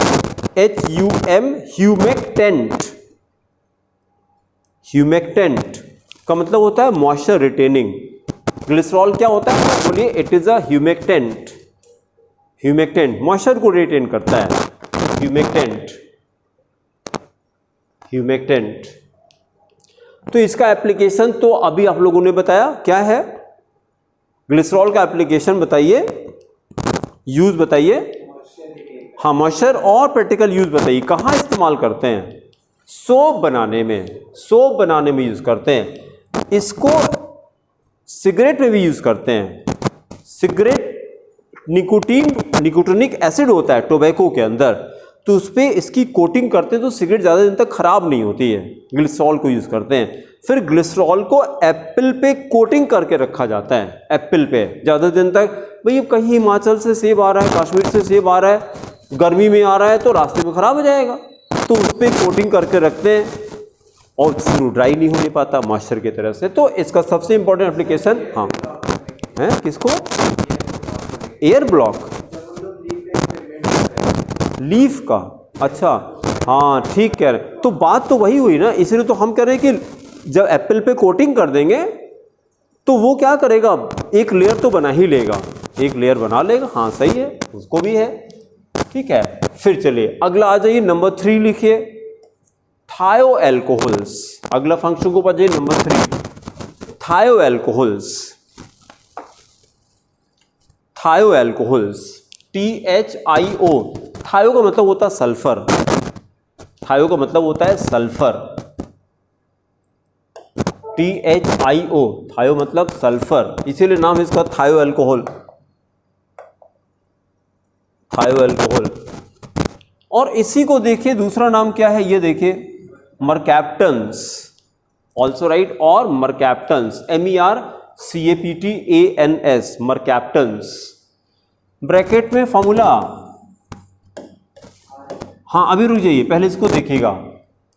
HUM, ह्यूमेक्टेंट। ह्यूमेक्टेंट का मतलब होता है मॉइस्चर रिटेनिंग। ग्लिसरॉल क्या होता है, बोलिए, it is a humectant. Humectant moisture को रिटेन करता है, ह्यूमेक्टेंट, ह्यूमेक्टेंट। तो इसका एप्लीकेशन तो अभी आप लोगों ने बताया, क्या है ग्लिसरॉल का एप्लीकेशन बताइए, यूज बताइए। हाँ, मॉइस्चर और प्रैक्टिकल यूज बताइए, कहाँ इस्तेमाल करते हैं, सोप बनाने में, सोप बनाने में यूज करते हैं। इसको सिगरेट में भी यूज करते हैं। सिगरेट निकोटिनिक एसिड होता है टोबैको के अंदर, तो उस पर इसकी कोटिंग करते हैं तो सिगरेट ज़्यादा दिन तक खराब नहीं होती है। ग्लिसरॉल को यूज़ करते हैं। फिर ग्लिसरॉल को एप्पल पे कोटिंग करके रखा जाता है, एप्पल पे ज़्यादा दिन तक। भाई कहीं हिमाचल से सेब आ रहा है, कश्मीर से सेब आ रहा है, गर्मी में आ रहा है तो रास्ते में ख़राब हो जाएगा, तो उस पर कोटिंग करके रखते हैं और फिर ड्राई नहीं होने पाता मॉइस्चर की तरह से। तो इसका सबसे इंपॉर्टेंट एप्लीकेशन, हाँ है किसको, एयर ब्लॉक, लीफ का, अच्छा हाँ ठीक कह रहे हैं। तो बात तो वही हुई ना, इसलिए तो हम कह रहे हैं कि जब एप्पल पे कोटिंग कर देंगे तो वो क्या करेगा, एक लेयर तो बना ही लेगा, एक लेयर बना लेगा। हाँ सही है, उसको भी है, ठीक है। फिर चलिए अगला आ जाइए, नंबर 3 लिखिए, थायो एल्कोहल्स। अगला फंक्शन को पढ़िए, नंबर 3 थायो एल्कोहल्स। थायो एल्कोहल्स, THIO। थायो का मतलब होता है सल्फर, थायो का मतलब होता है सल्फर, THIO, थायो मतलब सल्फर, इसीलिए नाम इसका थायो अल्कोहल, थायो अल्कोहल। और इसी को देखिए दूसरा नाम क्या है, ये देखिए मरकैप्टन्स, ऑल्सो राइट, और मरकैप्टन्स, MERCAPTANS, मरकैप्टन्स। ब्रैकेट में फॉर्मूला, हाँ अभी रुक जाइए, पहले इसको देखिएगा,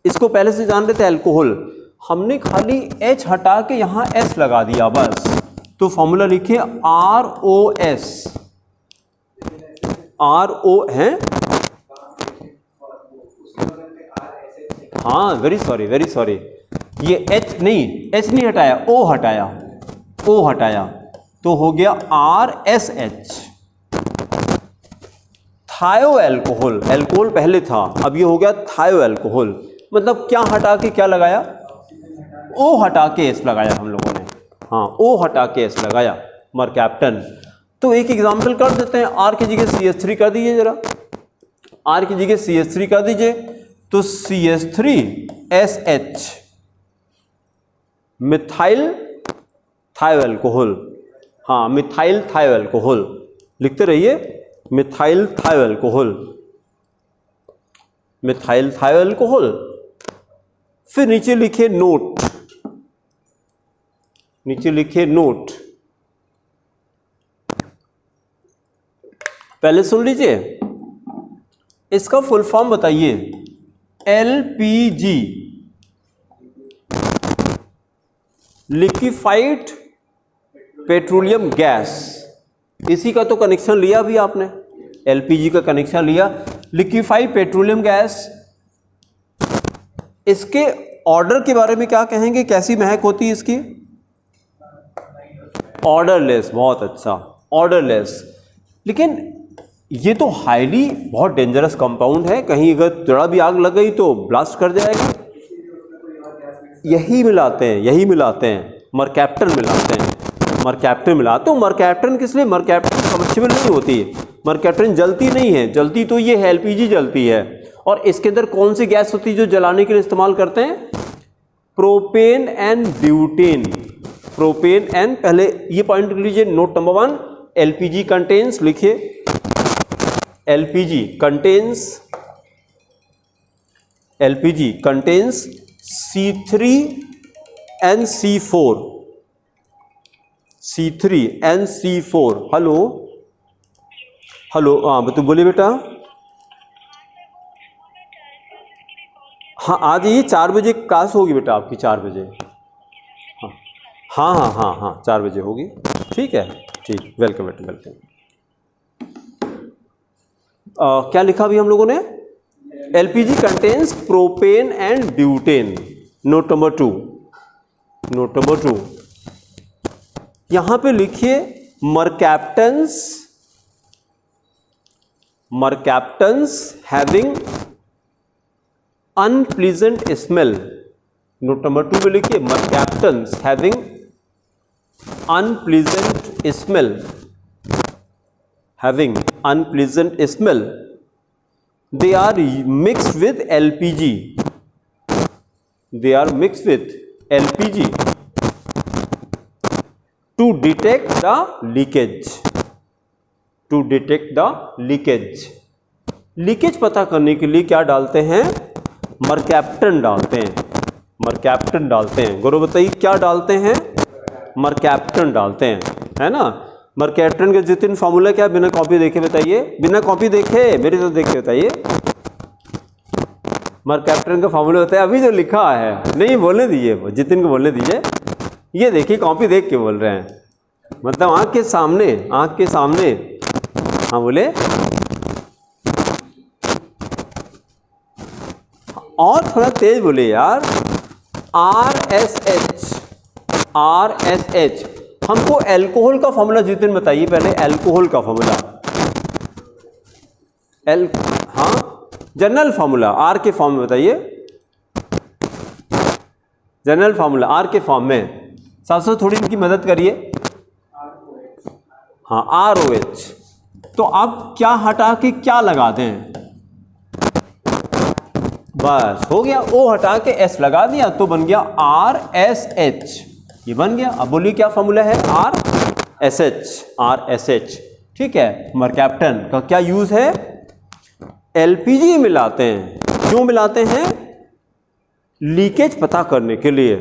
इसको पहले से जान रहे थे एल्कोहल, हमने खाली H हटा के यहां S लगा दिया बस, तो फॉर्मूला लिखिए ROS, RO है, हाँ वेरी सॉरी, ये H नहीं हटाया, O हटाया, तो हो गया RSH, थायो एल्कोहल। एल्कोहल पहले था, अब ये हो गया थायो एल्कोहल। मतलब क्या हटा के क्या लगाया, O हटा के S लगाया हम लोगों ने, हाँ O हटा के S लगाया, मरकैप्टन। तो एक एग्जांपल कर देते हैं, R की जगह CH3 कर दीजिए, जरा R की जगह CH3 कर दीजिए, तो CH3SH, मिथाइल थायो एल्कोहल, हाँ मिथाइल थायो एल्कोहल, लिखते रहिए, मिथाइल थायो एल्कोहल, मिथाइल थायो एल्कोहल। फिर नीचे लिखिए नोट, नीचे लिखिए नोट, पहले सुन लीजिए, इसका फुल फॉर्म बताइए, LPG, लिक्विफाइड पेट्रोलियम गैस। इसी का तो कनेक्शन लिया अभी आपने, LPG का कनेक्शन लिया, लिक्विफाइड पेट्रोलियम गैस। इसके ऑर्डर के बारे में क्या कहेंगे, कैसी महक होती है इसकी, ऑर्डरलेस, बहुत अच्छा, ऑर्डरलेस। लेकिन ये तो हाईली बहुत डेंजरस कंपाउंड है, कहीं अगर जरा भी आग लग गई तो ब्लास्ट कर जाएगा। यही मिलाते हैं, मरकैप्टन मिलाते हैं, मरकैप्टन मिलाते हो। मरकैप्टन किस लिए, मरकैप्टन कमर्शियल नहीं होती है, मरकैप्टन जलती नहीं है, जलती तो ये है LPG जलती है। और इसके अंदर कौन सी गैस होती है जो जलाने के लिए इस्तेमाल करते हैं, propane and butane, propane and, पहले ये पॉइंट लिख लीजिए, नोट नंबर 1, LPG कंटेन्स, लिखिए LPG contains C3N C4। Hello हाँ तो बोलिए बेटा, हाँ आ जाइए, 4 बजे क्लास होगी बेटा आपकी, 4 बजे, हाँ 4 बजे होगी, ठीक है, ठीक, वेलकम बेटा, वेलकम। क्या लिखा अभी हम लोगों ने, LPG contains propane and butane, note number 2, यहां पे लिखिए mercaptans having unpleasant smell, note number 2 में लिखिए mercaptans having unpleasant smell, they are mixed with LPG, to detect the leakage, leakage पता करने के लिए क्या डालते हैं, मरकैप्टन डालते हैं, गौरव बताइए क्या डालते हैं, मरकैप्टन डालते हैं, है ना। मरकैप्टन के जितने फॉर्मूला क्या, बिना कॉपी देखे बताइए, बिना कॉपी देखे, मेरे तो देखे बताइए, मरकैप्टन का फॉर्मूला होता है, अभी जो लिखा है, नहीं बोलने दीजिए, जितिन को बोलने दीजिए, ये देखिए कॉपी देख के बोल रहे हैं, मतलब आंख के सामने, हाँ बोले, और थोड़ा तेज बोले यार, RSH। हमको एल्कोहल का फॉर्मूला जितिन बताइए पहले, एल्कोहल का फॉर्मूला। हाँ जनरल फॉर्मूला आर के फॉर्म में बताइए, जनरल फॉर्मूला आर के फॉर्म में। साथ थोड़ी इनकी मदद करिए। हाँ ROH। तो अब क्या हटा के क्या लगा दें, बस हो गया, O हटा के S लगा दिया तो बन गया RSH, ये बन गया। अब बोलिए क्या फॉर्मूला है, RSH। ठीक है, मरकैप्टन का क्या यूज है, LPG मिलाते हैं। क्यों मिलाते हैं, लीकेज पता करने के लिए।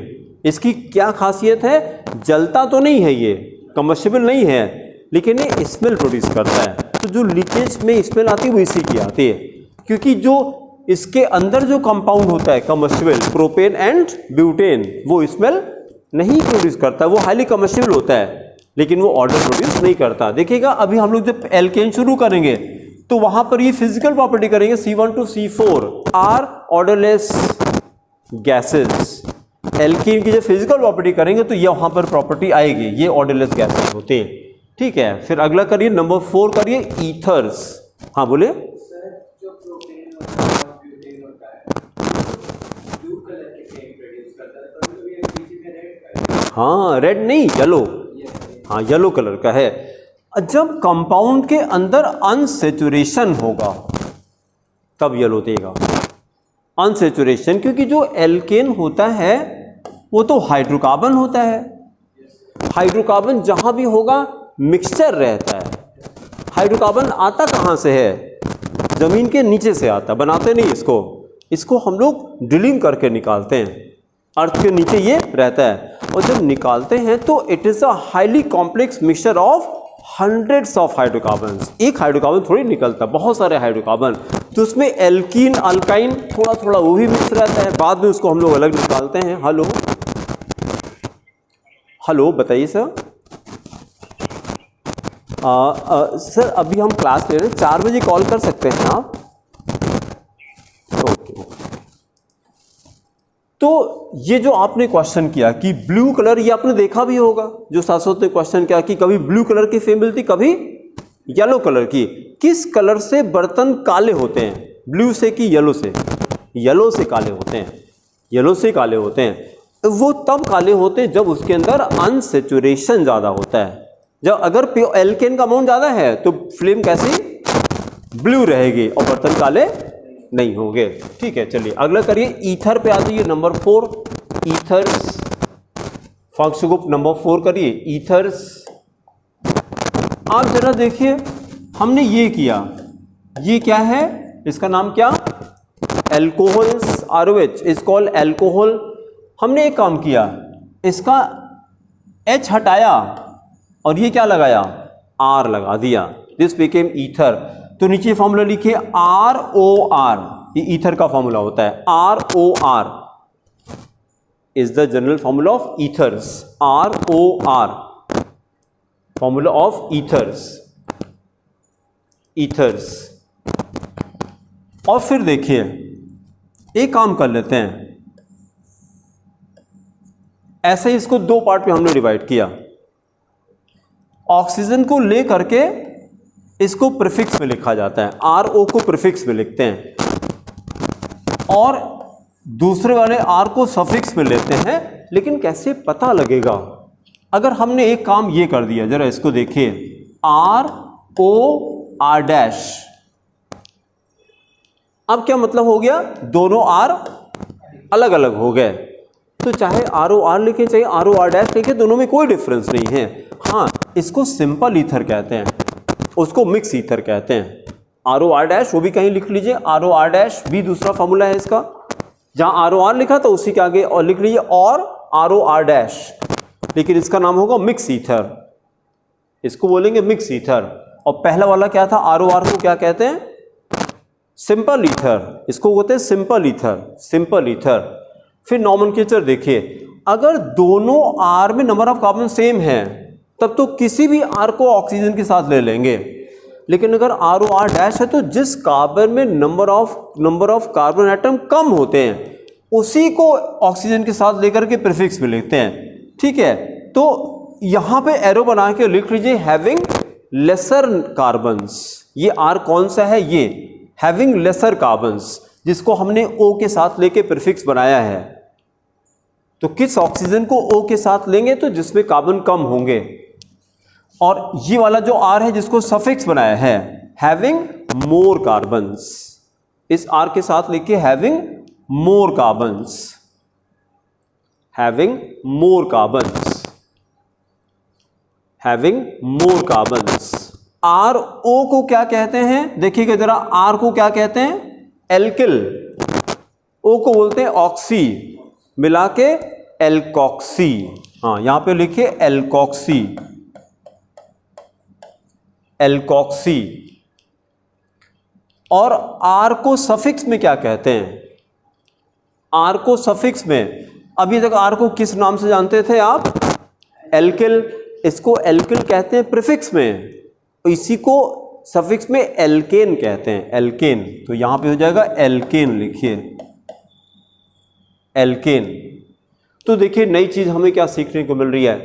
इसकी क्या खासियत है, जलता तो नहीं है, ये कम्बस्टिबल नहीं है, लेकिन ये स्मेल प्रोड्यूस करता है। तो जो लीकेज में स्मेल आती है वो इसी की आती है, क्योंकि जो इसके अंदर जो कंपाउंड होता है कम्बस्टिबल, प्रोपेन एंड ब्यूटेन, वो स्मेल नहीं प्रोड्यूस करता, वो हाईली कम्बस्टिबल होता है, लेकिन वो ऑर्डर प्रोड्यूस नहीं करता। देखिएगा अभी हम लोग जब एल्केन शुरू करेंगे तो वहां पर ये फिजिकल प्रॉपर्टी करेंगे, C1 to C4 are odourless gases. Alkene की जब फिजिकल प्रॉपर्टी करेंगे तो ये वहां पर प्रॉपर्टी आएगी, ये ऑर्डरलेस गैसेस होते हैं। ठीक है, फिर अगला करिए, नंबर 4 करिए, ईथर्स। हाँ बोले, हाँ रेड नहीं, येलो। हाँ येलो कलर का है। जब कंपाउंड के अंदर अनसेचुरेशन होगा तब येलो देगा, अनसेचुरेशन, क्योंकि जो एल्केन होता है वो तो हाइड्रोकार्बन होता है। हाइड्रोकार्बन जहां भी होगा मिक्सचर रहता है। हाइड्रोकार्बन आता कहां से है, जमीन के नीचे से आता, बनाते नहीं इसको हम लोग ड्रिलिंग करके निकालते हैं, अर्थ के नीचे ये रहता है। और जब निकालते हैं तो it is a highly complex mixture of hundreds of hydrocarbons. एक हाइड्रोकार्बन थोड़ी निकलता, बहुत सारे हाइड्रोकार्बन, तो उसमें एल्कीन अल्काइन थोड़ा थोड़ा वो भी मिक्स रहता है, बाद में उसको हम लोग अलग निकालते हैं। हेलो बताइए सर। सर अभी हम क्लास ले रहे हैं, 4 बजे कॉल कर सकते हैं आप। ओके। तो ये जो आपने क्वेश्चन किया कि ब्लू कलर, ये आपने देखा भी होगा, जो शाश्वत ने क्वेश्चन किया कि कभी ब्लू कलर की फेम मिलती, कभी येलो कलर की। किस कलर से बर्तन काले होते हैं, ब्लू से कि येलो से? येलो से काले होते हैं, येलो से काले होते हैं। वो तब काले होते हैं जब उसके अंदर अनसेचुरेशन ज़्यादा होता है। जब अगर एल्केन का अमाउंट ज़्यादा है तो फ्लेम कैसी, ब्लू रहेगी और बर्तन काले नहीं होंगे। ठीक है, चलिए अगला करिए, ईथर पे आ जाइए, number 4 ethers. Function group number 4 करिए, ईथर्स। आप जरा देखिए, हमने ये किया, ये क्या है, इसका नाम क्या, alcohols, ROH is called alcohol. हमने एक काम किया, इसका H हटाया और ये क्या लगाया, R लगा दिया, दिस बिकेम ईथर। तो नीचे फॉर्मूला लिखिए ROR, ये ईथर का फॉर्मूला होता है, ROR is the general formula of ethers, ROR formula of ethers, ethers. और फिर देखिए एक काम कर लेते हैं, ऐसे ही इसको 2 पार्ट में हमने डिवाइड किया। ऑक्सीजन को ले करके इसको प्रीफिक्स में लिखा जाता है, RO को प्रीफिक्स में लिखते हैं, और दूसरे वाले R को सफिक्स में लेते हैं। लेकिन कैसे पता लगेगा, अगर हमने एक काम ये कर दिया, जरा इसको देखिए, ROR', अब क्या मतलब हो गया, दोनों R अलग अलग हो गए। तो चाहे ROR लिखें चाहे ROR' लिखें, दोनों में कोई डिफरेंस नहीं है। हाँ, इसको सिंपल ईथर कहते हैं, उसको मिक्स ईथर कहते हैं। ROR' वो भी कहीं लिख लीजिए, ROR' भी दूसरा फॉर्मूला है इसका, जहां ROR लिखा तो उसी के आगे और लिख लीजिए और ROR', लेकिन इसका नाम होगा मिक्स ईथर, इसको बोलेंगे मिक्स ईथर। और पहला वाला क्या था, ROR को क्या कहते हैं, सिंपल ईथर, इसको बोलते हैं सिंपल ईथर, सिंपल ईथर। फिर नॉमेनक्लेचर देखिए, अगर दोनों R में नंबर ऑफ कार्बन सेम है तब तो किसी भी R को ऑक्सीजन के साथ ले लेंगे, लेकिन अगर ROR' है तो जिस कार्बन में नंबर ऑफ कार्बन एटम कम होते हैं उसी को ऑक्सीजन के साथ लेकर के प्रीफिक्स में लिखते हैं। ठीक है, तो यहां पे एरो बना के लिख लीजिए हैविंग लेसर कार्बन्स। ये आर कौन सा है? ये हैविंग लेसर कार्बन्स, जिसको हमने ओ के साथ लेके प्रीफिक्स बनाया है। तो किस ऑक्सीजन को ओ के साथ लेंगे? तो जिसमें कार्बन कम होंगे। और ये वाला जो आर है जिसको सफिक्स बनाया है हैविंग मोर कार्बन्स, इस आर के साथ लेके having more carbons, having more carbons, having more carbons. R O को क्या कहते हैं? देखिएगा जरा, आर को क्या कहते हैं? एल्किल। ओ को बोलते हैं ऑक्सी, मिला के एल्कॉक्सी। हाँ, यहां पे लिखिए एल्कॉक्सी, एल्कॉक्सी। और आर को सफिक्स में क्या कहते हैं? आर को सफिक्स में, अभी तक आर को किस नाम से जानते थे आप? एल्किल। इसको एल्किल कहते हैं प्रीफिक्स में, इसी को सफिक्स में एल्केन कहते हैं, एल्केन। तो यहां पे हो जाएगा एल्केन, लिखिए एल्केन। तो देखिए नई चीज हमें क्या सीखने को मिल रही है।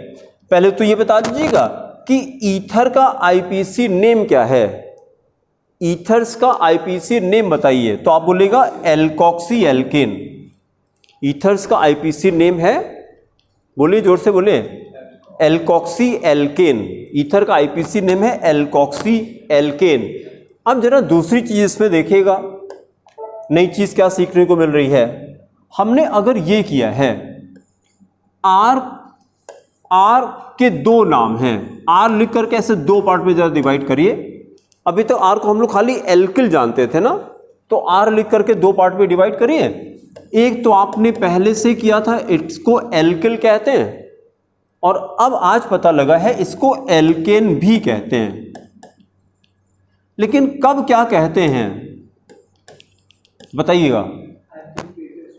पहले तो ये बता दीजिएगा कि ईथर का आईपीसी नेम क्या है? ईथर्स का आईपीसी नेम बताइए। तो आप बोलेगा एल्कॉक्सी एल्केन। ईथर्स का आईपीसी नेम है, बोलिए जोर से बोलिए, एल्कॉक्सी एल्केन। ईथर का आईपीसी नेम है एल्कॉक्सी एल्केन। अब जरा दूसरी चीज इसमें देखिएगा, नई चीज क्या सीखने को मिल रही है। हमने अगर ये किया है, आर के दो नाम हैं, आर लिख करके ऐसे दो पार्ट में जरा डिवाइड करिए। अभी तो आर को हम लोग खाली एल्किल जानते थे ना, तो आर लिख करके दो पार्ट में डिवाइड करिए। एक तो आपने पहले से किया था, इसको एल्किल कहते हैं, और अब आज पता लगा है इसको एल्केन भी कहते हैं। लेकिन कब क्या कहते हैं बताइएगा?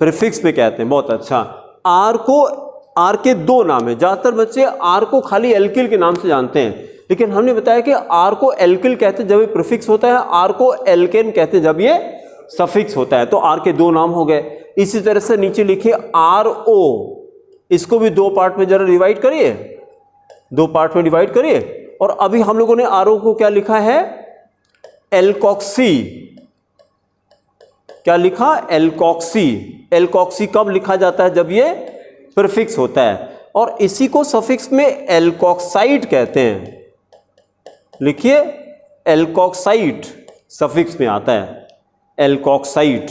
प्रीफिक्स में कहते हैं। बहुत अच्छा। आर के दो नाम है, ज्यादातर बच्चे आर को खाली एल्किल के नाम से जानते हैं, लेकिन हमने बताया कि आर को एल्किल कहते हैं जब ये प्रीफिक्स होता है, आर को एल्केन कहते हैं जब ये सफिक्स होता है। तो आर के दो नाम हो गए। इसी तरह से नीचे लिखिए आर ओ, इसको भी दो पार्ट में जरा डिवाइड करिए, दो पार्ट में डिवाइड करिए। और अभी हम लोगों ने आर ओ को क्या लिखा है? एल्कॉक्सी। क्या लिखा? एल्कॉक्सी। एल्कॉक्सी कब लिखा जाता है? जब ये प्रीफिक्स होता है। और इसी को सफिक्स में एल्कॉक्साइड कहते हैं। लिखिए एल्कॉक्साइड, सफिक्स में आता है एल्कॉक्साइड,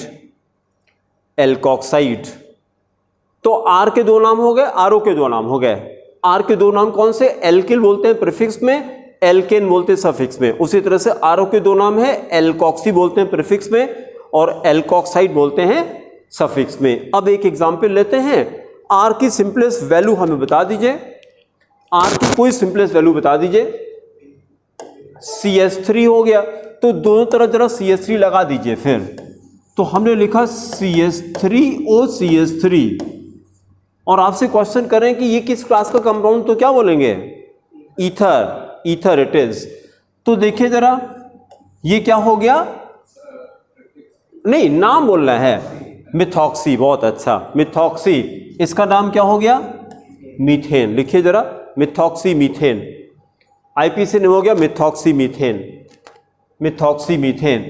एल्कॉक्साइड। तो आर के दो नाम हो गए, आर ओ के दो नाम हो गए। आर के दो नाम कौन से? एल्किल बोलते हैं प्रीफिक्स में, एल्केन बोलते हैं सफिक्स में। उसी तरह से आर ओ के दो नाम है, एल्कॉक्सी बोलते हैं प्रीफिक्स में और एल्कॉक्साइड बोलते हैं सफिक्स में। अब एक एग्जांपल लेते हैं। आर की सिंपलेस्ट वैल्यू हमें बता दीजिए, आर की कोई सिंपलेस्ट वैल्यू बता दीजिए। CH3 हो गया, तो दोनों तरफ जरा CH3 लगा दीजिए। फिर तो हमने लिखा CH3O CH3, और आपसे क्वेश्चन करें कि ये किस क्लास का कंपाउंड, तो क्या बोलेंगे? Ether, ether it is. तो देखिए जरा, ये क्या हो गया? नहीं, नाम बोलना है, मिथॉक्सी। बहुत अच्छा, मिथॉक्सी। इसका नाम क्या हो गया? मीथेन। लिखिए जरा, मिथॉक्सी मीथेन। आईपीसी नेम हो गया मिथॉक्सी मीथेन, मिथॉक्सी मीथेन।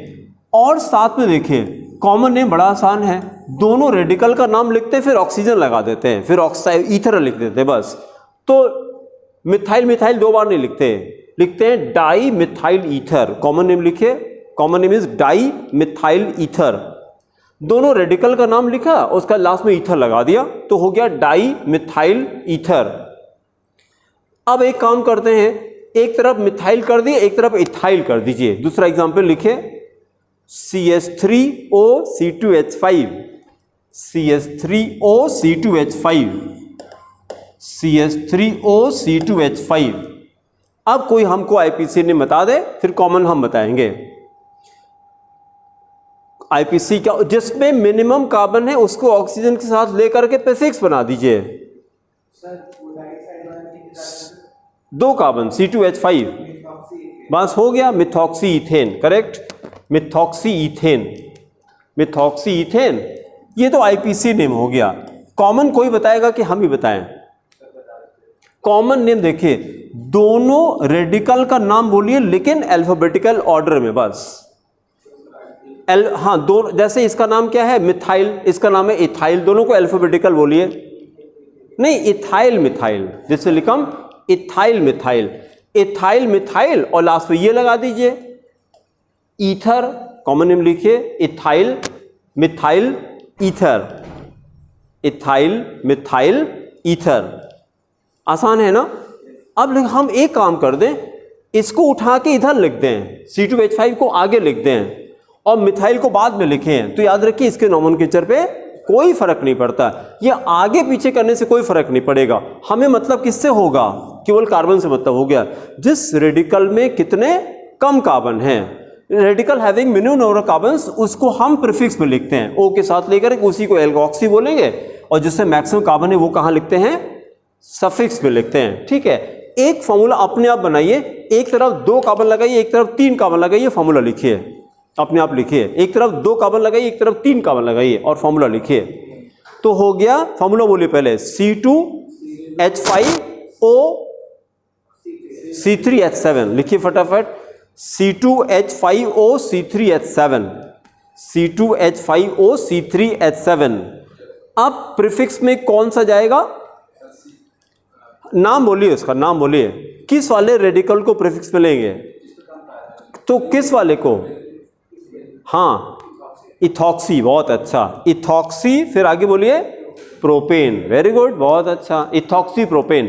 और साथ में देखिए कॉमन नेम बड़ा आसान है, दोनों रेडिकल का नाम लिखते हैं, फिर ऑक्सीजन लगा देते हैं, फिर ऑक्साइड ईथर लिख देते हैं बस। तो मिथाइल मिथाइल दो बार नहीं लिखते, लिखते हैं dimethyl ether. Common name लिखिए, common name is dimethyl ether. दोनों रेडिकल का नाम लिखा, उसका लास्ट में ईथर लगा दिया, तो हो गया डाई मिथाइल ईथर। अब एक काम करते हैं, एक तरफ मिथाइल कर दिए, एक तरफ इथाइल कर दीजिए। दूसरा एग्जांपल लिखिए, CH3O C2H5, CH3O C2H5, CH3O C2H5। अब कोई हमको आईपीसी ने बता दे, फिर कॉमन हम बताएंगे। आईपीसी क्या, जिसमें मिनिमम कार्बन है उसको ऑक्सीजन के साथ लेकर के प्रीफिक्स बना दीजिए। दो कार्बन C2H5, बस हो गया, methoxy ethane. Correct, methoxy ethane, methoxy ethane. ये तो आईपीसी नेम हो गया। कॉमन कोई बताएगा कि हम ही बताएं? कॉमन नेम देखिए, दोनों रेडिकल का नाम बोलिए लेकिन अल्फाबेटिकल ऑर्डर में बस। हाँ, दो, जैसे इसका नाम क्या है? मिथाइल, इसका नाम है इथाइल, दोनों को अल्फाबेटिकल बोलिए। नहीं, इथाइल मिथाइल, जिससे लिखम इथाइल मिथाइल, इथाइल मिथाइल, और लास्ट में ये लगा दीजिए ईथर। कॉमन नेम लिखिए, ethyl methyl ether, ethyl methyl ether. आसान है ना? अब हम एक काम कर दें, इसको उठा के इधर लिख दें, C2H5 को आगे लिख दें और मिथाइल को बाद में लिखें, तो याद रखिए इसके नोमेनक्लेचर पे कोई फर्क नहीं पड़ता। ये आगे पीछे करने से कोई फर्क नहीं पड़ेगा। हमें मतलब किससे होगा? केवल कार्बन से मतलब हो गया। जिस रेडिकल में कितने कम कार्बन हैं, radical having minimum number of carbons, उसको हम प्रीफिक्स में लिखते हैं, ओ के साथ लेकर उसी को एल्कोक्सी बोलेंगे। और जिससे मैक्सिमम कार्बन है वो कहाँ लिखते हैं? सफिक्स में लिखते हैं। ठीक है, एक फॉर्मूला अपने आप बनाइए, एक तरफ 2 कार्बन लगाइए, एक तरफ 3 कार्बन लगाइए, फॉर्मूला लिखिए, अपने आप लिखिए। एक तरफ 2 कार्बन लगाइए, एक तरफ 3 कार्बन लगाइए और फॉर्मूला लिखिए। तो हो गया, फॉर्मूला बोलिए पहले, C2H5O C3H7, लिखिए फटाफट, C2H5O C3H7, C2H5O C3H7। अब प्रीफिक्स में कौन सा जाएगा? नाम बोलिए, उसका नाम बोलिए। किस वाले रेडिकल को प्रीफिक्स में लेंगे? तो किस वाले को? हाँ, इथॉक्सी, बहुत अच्छा, इथॉक्सी। फिर आगे बोलिए प्रोपेन, वेरी गुड, बहुत अच्छा, इथॉक्सी प्रोपेन।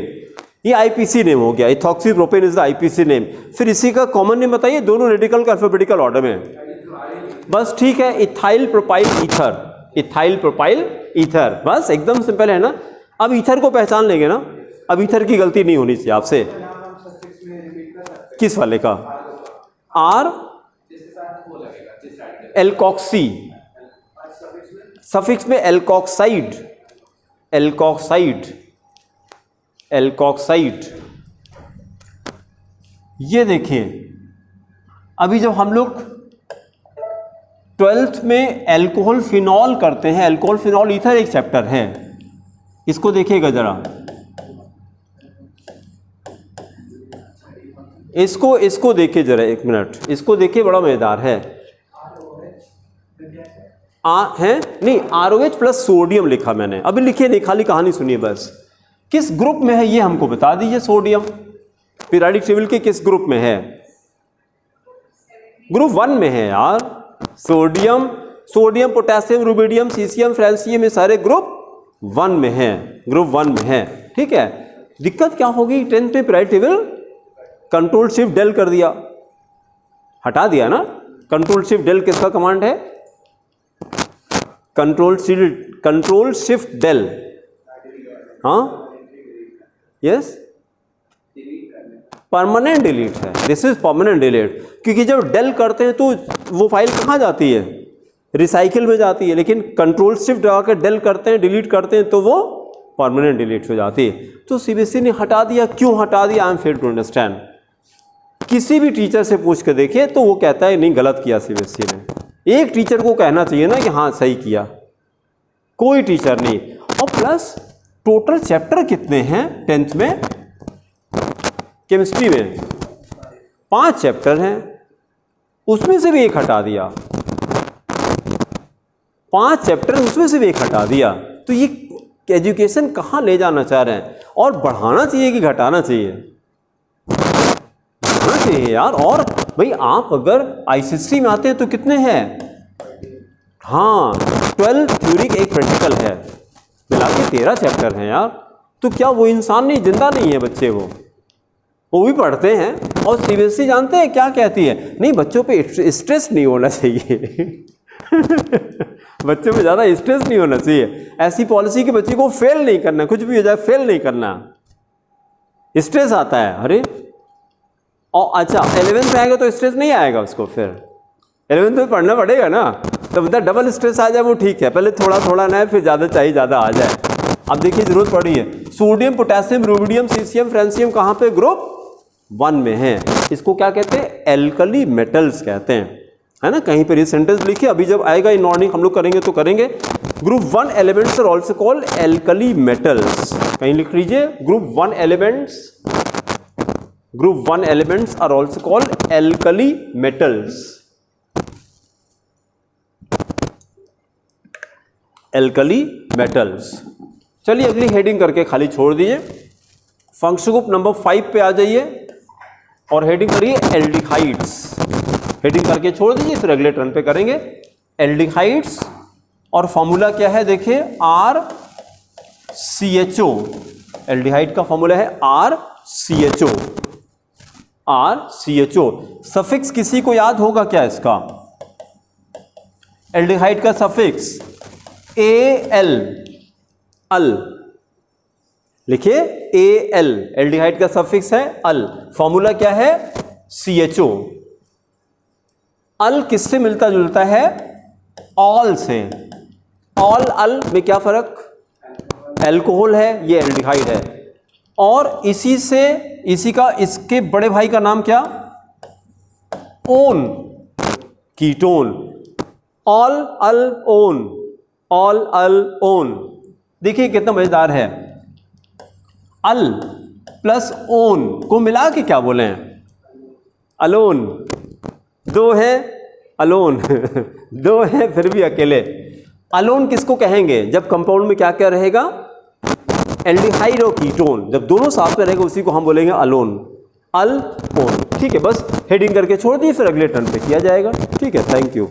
ये आईपीसी नेम हो गया, ethoxy propane is the IPC name. फिर इसी का कॉमन नेम बताइए, दोनों रेडिकल का अल्फाबेटिकल ऑर्डर में। बस ठीक है, ethyl propyl ether, ethyl propyl ether, बस एकदम सिंपल है ना। अब ईथर को पहचान लेंगे ना, अब ईथर की गलती नहीं होनी चाहिए आपसे। किस वाले का? आर एल्कोक्सी, सफिक्स में एल्कोक्साइड, एल्कोक्साइड, एल्कोक्साइड। ये देखिए, अभी जब हम लोग 12th में एल्कोहल फिनॉल करते हैं, एल्कोहल फिनॉल ईथर एक चैप्टर है, इसको देखिएगा जरा, इसको देखिए जरा, एक मिनट, इसको देखिए, बड़ा मजेदार है। है नहीं, ROH प्लस सोडियम लिखा मैंने, अभी लिखिए नहीं, खाली कहानी सुनिए बस। किस ग्रुप में है ये हमको बता दीजिए। सोडियम पीरियोडिक टेबल के किस ग्रुप में है? ग्रुप 1 में है यार। Sodium, sodium, potassium, rubidium, caesium, francium, ये सारे ग्रुप 1 में है, ग्रुप 1 में है। ठीक है, दिक्कत क्या होगी? 10th में periodic table control shift del कर दिया, हटा दिया ना। कंट्रोल शिफ्ट डेल किसका कमांड है? कंट्रोल शिफ्ट डेल, हाँ, यस, परमानेंट डिलीट है, दिस इज परमानेंट डिलीट। क्योंकि जब डेल करते हैं तो वो फाइल कहाँ जाती है? रिसाइकिल में जाती है, लेकिन कंट्रोल शिफ्ट दबा कर डेल करते हैं, डिलीट करते हैं तो वो परमानेंट डिलीट हो जाती है। तो सीबीएसई ने हटा दिया, क्यों हटा दिया? I am fail to understand. किसी भी टीचर से पूछ के देखिए तो वो कहता है नहीं, गलत किया सीबीएसई ने। एक टीचर को कहना चाहिए ना कि हाँ सही किया, कोई टीचर नहीं। और प्लस टोटल चैप्टर कितने हैं 10th में? केमिस्ट्री में 5 चैप्टर हैं, उसमें से भी एक हटा दिया। 5 चैप्टर, उसमें से भी एक हटा दिया। तो ये एजुकेशन कहाँ ले जाना चाह रहे हैं? और बढ़ाना चाहिए कि घटाना चाहिए? बढ़ाना चाहिए यार। और भाई आप अगर आईसीएसई में आते हैं तो कितने हैं? हाँ, 12 थ्योरी, एक प्रैक्टिकल है, मिला के 13 चैप्टर हैं यार। तो क्या वो इंसान नहीं, जिंदा नहीं है बच्चे? वो भी पढ़ते हैं। और सीबीएसई जानते हैं क्या कहती है? नहीं, बच्चों पे स्ट्रेस नहीं होना चाहिए बच्चों पे ज़्यादा स्ट्रेस नहीं होना चाहिए। ऐसी पॉलिसी कि बच्चे को फेल नहीं करना, कुछ भी हो जाए फेल नहीं करना, स्ट्रेस आता है। अरे और अच्छा, 11th में आएगा तो स्ट्रेस नहीं आएगा उसको, फिर 11th में पढ़ना पड़ेगा ना। तो मतलब डबल स्ट्रेस आ जाए वो ठीक है, पहले थोड़ा थोड़ा ना है, फिर ज़्यादा चाहिए ज़्यादा आ जाए। अब देखिए जरूरत पड़ी है, sodium, potassium, rubidium, caesium, francium कहाँ पे? ग्रुप 1 में है। इसको क्या कहते हैं? एल्कली मेटल्स कहते हैं। है ना, कहीं पर ये सेंटेंस लिखिए, अभी जब आएगा इन ऑर्डरिंग हम लोग करेंगे तो करेंगे। Group 1 elements are also called alkali metals, कहीं लिख लीजिए group 1 elements are also called alkali metals, alkali metals. चलिए अगली हेडिंग करके खाली छोड़ दीजिए, फंक्शन ग्रुप नंबर 5 पे आ जाइए और हेडिंग करिए एल्डिहाइड्स, हेडिंग करके छोड़ दीजिए, फिर अगले टर्न पे करेंगे एल्डिहाइड्स। और फॉर्मूला क्या है देखिए, RCHO, एल्डिहाइड का फॉर्मूला है RCHO, RCHO। सफिक्स किसी को याद होगा क्या इसका, एल्डिहाइड का सफिक्स AL, अल लिखिए AL, एल्डिहाइड का सफिक्स है अल, फॉर्मूला क्या है CHO। अल किससे मिलता जुलता है, ऑल से, ऑल अल में क्या फर्क, एल्कोहल है, ये एल्डिहाइड है, और इसी से इसी का इसके बड़े भाई का नाम क्या, ओन, कीटोन, ऑल अल ओन, ऑल अल ओन। देखिए कितना मजेदार है, अल प्लस ओन को मिला के क्या बोले हैं, अलोन, दो है अलोन दो है फिर भी अकेले। अलोन किसको कहेंगे, जब कंपाउंड में क्या क्या रहेगा, एल्डिहाइड और कीटोन, जब दोनों साथ में रहेगा उसी को हम बोलेंगे अलोन, अल ओन। ठीक है, बस हेडिंग करके छोड़ दिए, फिर अगले टर्न पे किया जाएगा। ठीक है, थैंक यू।